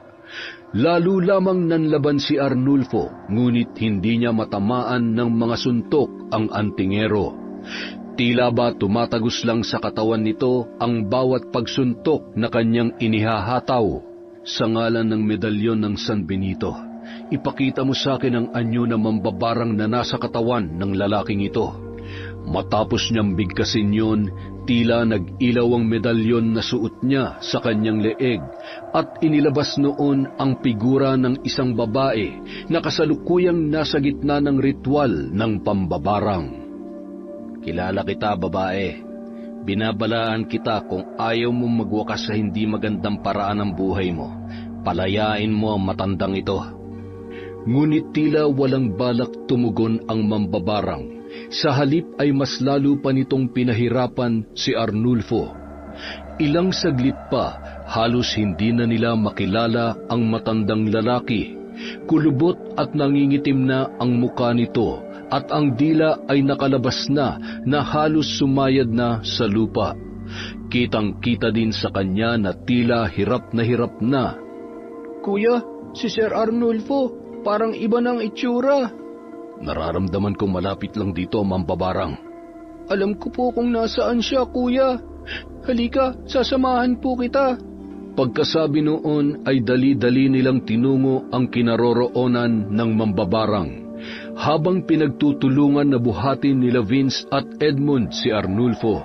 Lalo lamang nanlaban si Arnulfo, ngunit hindi niya matamaan ng mga suntok ang antingero. Tila ba tumatagos lang sa katawan nito ang bawat pagsuntok na kanyang inihahataw. Sa ngalan ng medalyon ng San Benito, ipakita mo sa akin ang anyo na mambabarang na nasa katawan ng lalaking ito. Matapos niyang bigkasin yun, tila nag-ilaw ang medalyon na suot niya sa kanyang leeg at inilabas noon ang figura ng isang babae na kasalukuyang nasa gitna ng ritual ng pambabarang. Kilala kita, babae. Binabalaan kita kung ayaw mo magwakas sa hindi magandang paraan ng buhay mo. Palayain mo ang matandang ito. Ngunit tila walang balak tumugon ang mambabarang. Sa halip ay mas lalo pa nitong pinahirapan si Arnulfo. Ilang saglit pa, halos hindi na nila makilala ang matandang lalaki. Kulubot at nangingitim na ang muka nito at ang dila ay nakalabas na halos sumayad na sa lupa. Kitang-kita din sa kanya na tila hirap na. Kuya, si Sir Arnulfo, parang iba ng itsura. Nararamdaman ko malapit lang dito, mambabarang. Alam ko po kung nasaan siya, kuya. Halika, sasamahan po kita. Pagkasabi noon ay dali-dali nilang tinungo ang kinaroroonan ng mambabarang, habang pinagtutulungan na buhatin nila Vince at Edmund si Arnulfo.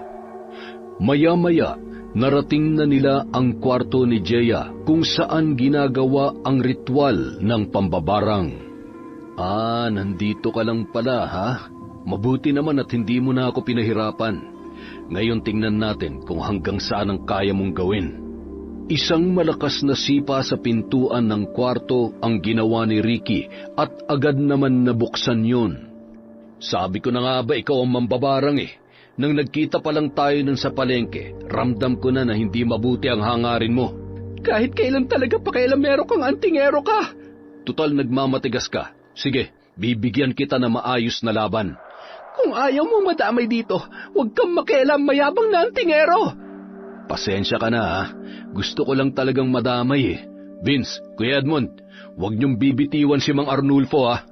Maya-maya, narating na nila ang kwarto ni Jeya kung saan ginagawa ang ritual ng pambabarang. Ah, nandito ka lang pala, ha? Mabuti naman at hindi mo na ako pinahirapan. Ngayon tingnan natin kung hanggang saan ang kaya mong gawin. Isang malakas na sipa sa pintuan ng kwarto ang ginawa ni Ricky at agad naman nabuksan yun. Sabi ko na nga ba ikaw ang mambabarang eh. Nang nagkita pa lang tayo nun sa palengke, ramdam ko na hindi mabuti ang hangarin mo. Kahit kailan talaga pakialamero kang antingero ka. Tutal nagmamatigas ka. Sige, bibigyan kita na maayos na laban. Kung ayaw mo madamay dito, huwag kang makialam, mayabang na antingero. Pasensya ka na ha. Gusto ko lang talagang madamay eh. Vince, Kuya Edmund, huwag niyong bibitiwan si Mang Arnulfo ha.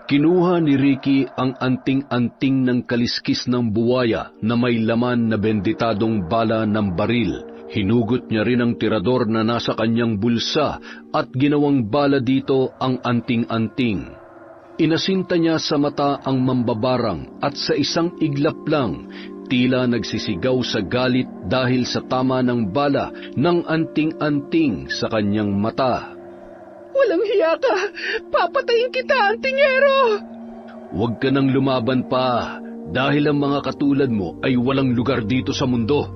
Kinuha ni Ricky ang anting-anting ng kaliskis ng buwaya na may laman na benditadong bala ng baril. Hinugot niya rin ang tirador na nasa kanyang bulsa at ginawang bala dito ang anting-anting. Inasinta niya sa mata ang mambabarang at sa isang iglap lang, tila nagsisigaw sa galit dahil sa tama ng bala ng anting-anting sa kanyang mata. Wala Walang hiya ka! Papatayin kita, antingero! Huwag ka nang lumaban pa, dahil ang mga katulad mo ay walang lugar dito sa mundo.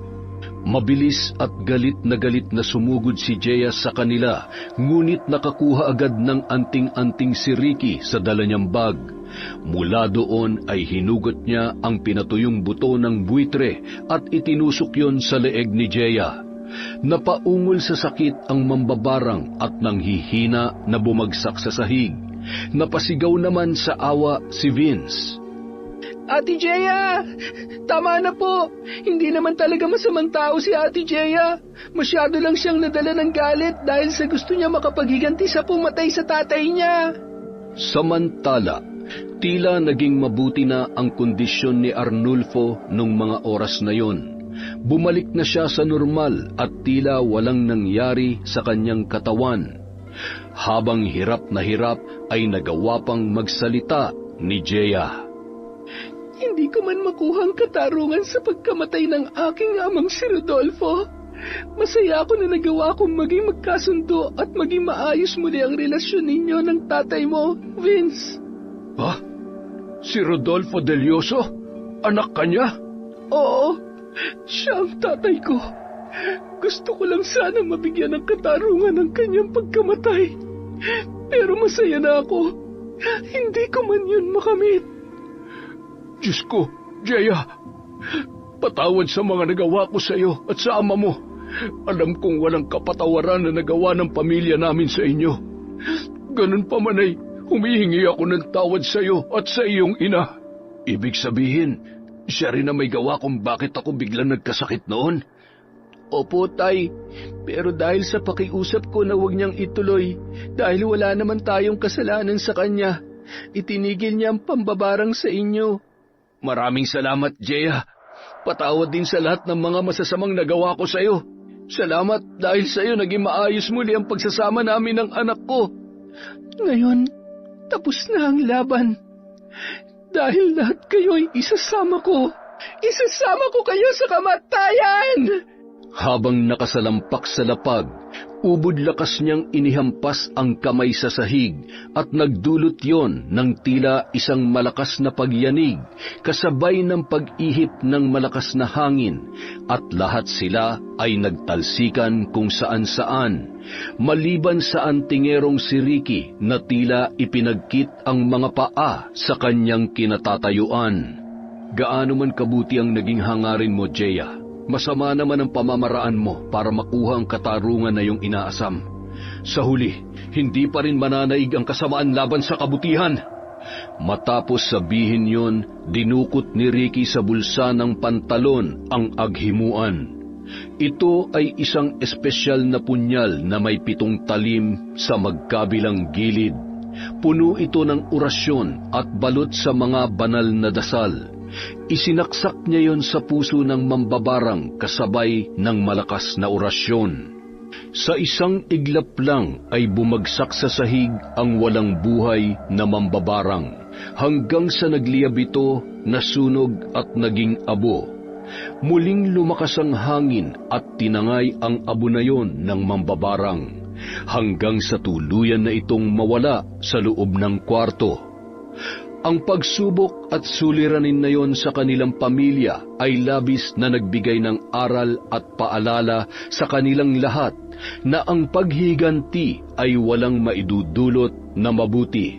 Mabilis at galit na sumugod si Jeya sa kanila, ngunit nakakuha agad ng anting-anting si Ricky sa dala niyang bag. Mula doon ay hinugot niya ang pinatuyong buto ng buitre at itinusok yon sa leeg ni Jeya. Napaungol sa sakit ang mambabarang at nanghihina na bumagsak sa sahig. Napasigaw naman sa awa si Vince. Ate Jeya! Tama na po! Hindi naman talaga masamang tao si Ate Jeya. Masyado lang siyang nadala ng galit dahil sa gusto niya makapaghiganti sa pumatay sa tatay niya. Samantala, tila naging mabuti na ang kondisyon ni Arnulfo nung mga oras na yon. Bumalik na siya sa normal at tila walang nangyari sa kanyang katawan. Habang hirap na hirap ay nagawa pang magsalita ni Jeya. Hindi ko man makuha ang katarungan sa pagkamatay ng aking amang si Rodolfo. Masaya ako na nagawa kong maging magkasundo at maging maayos muli ang relasyon ninyo ng tatay mo, Vince. Ha? Si Rodolfo Delioso? Anak ka niya? Oo, siya ang tatay ko. Gusto ko lang sana mabigyan ng katarungan ng kanyang pagkamatay. Pero masaya na ako. Hindi ko man yun makamit. Diyos ko, Jeya, patawad sa mga nagawa ko sa iyo at sa ama mo. Alam kong walang kapatawaran na nagawa ng pamilya namin sa inyo. Ganun pa man ay humihingi ako ng tawad sa iyo at sa iyong ina. Ibig sabihin, siya rin na may gawa kung bakit ako biglang nagkasakit noon. Opo, Tay. Pero dahil sa pakiusap ko na huwag niyang ituloy, dahil wala naman tayong kasalanan sa kanya, itinigil niya ang pambabarang sa inyo. Maraming salamat, Jeya. Patawad din sa lahat ng mga masasamang nagawa ko sa iyo. Salamat dahil sa iyo naging maayos muli ang pagsasama namin ng anak ko. Ngayon, tapos na ang laban. Dahil lahat kayo ay isasama ko. Isasama ko kayo sa kamatayan! Habang nakasalampak sa lapag, ubod lakas niyang inihampas ang kamay sa sahig at nagdulot yon ng tila isang malakas na pagyanig kasabay ng pag-ihip ng malakas na hangin at lahat sila ay nagtalsikan kung saan-saan, maliban sa antingerong si Ricky na tila ipinagkit ang mga paa sa kanyang kinatatayuan. Gaano man kabuti ang naging hangarin mo, Jeya, masama naman ang pamamaraan mo para makuha ang katarungan na iyong inaasam. Sa huli, hindi pa rin mananaig ang kasamaan laban sa kabutihan. Matapos sabihin yon, dinukot ni Ricky sa bulsa ng pantalon ang aghimuan. Ito ay isang espesyal na punyal na may 7 talim sa magkabilang gilid. Puno ito ng orasyon at balot sa mga banal na dasal. Isinaksak niya yon sa puso ng mambabarang kasabay ng malakas na orasyon. Sa isang iglap lang ay bumagsak sa sahig ang walang buhay na mambabarang, hanggang sa nagliyab ito, nasunog at naging abo. Muling lumakas ang hangin at tinangay ang abo na yon ng mambabarang, hanggang sa tuluyan na itong mawala sa loob ng kwarto. Ang pagsubok at suliranin na yon sa kanilang pamilya ay labis na nagbigay ng aral at paalala sa kanilang lahat na ang paghiganti ay walang maidudulot na mabuti.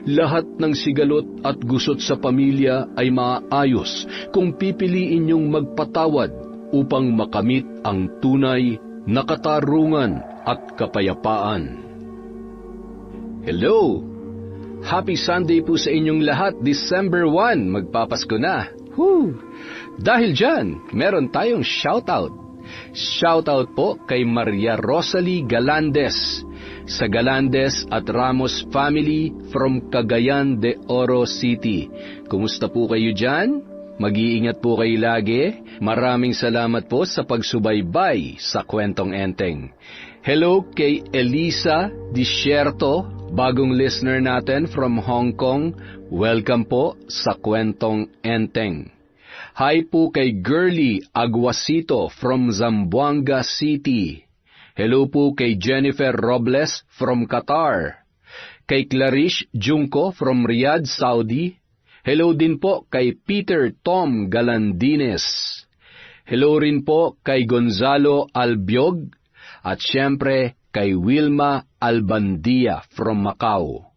Lahat ng sigalot at gusot sa pamilya ay maaayos kung pipiliin niyong magpatawad upang makamit ang tunay na katarungan at kapayapaan. Hello! Happy Sunday po sa inyong lahat. December 1, magpapasko na. Dahil dyan, meron tayong shoutout. Shoutout po kay Maria Rosalie Galandes sa Galandes at Ramos family from Cagayan de Oro City. Kumusta po kayo dyan? Mag-iingat po kayo lagi. Maraming salamat po sa pagsubaybay sa Kwentong Enteng. Hello kay Elisa Disierto, bagong listener natin from Hong Kong. Welcome po sa Kwentong Enteng. Hi po kay Girly Aguasito from Zamboanga City. Hello po kay Jennifer Robles from Qatar. Kay Clarice Junco from Riyadh, Saudi. Hello din po kay Peter Tom Galandines. Hello rin po kay Gonzalo Albiog at siyempre kay Wilma Albandia from Macau.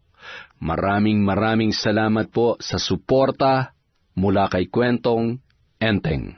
Maraming salamat po sa suporta mula kay Kwentong Enteng.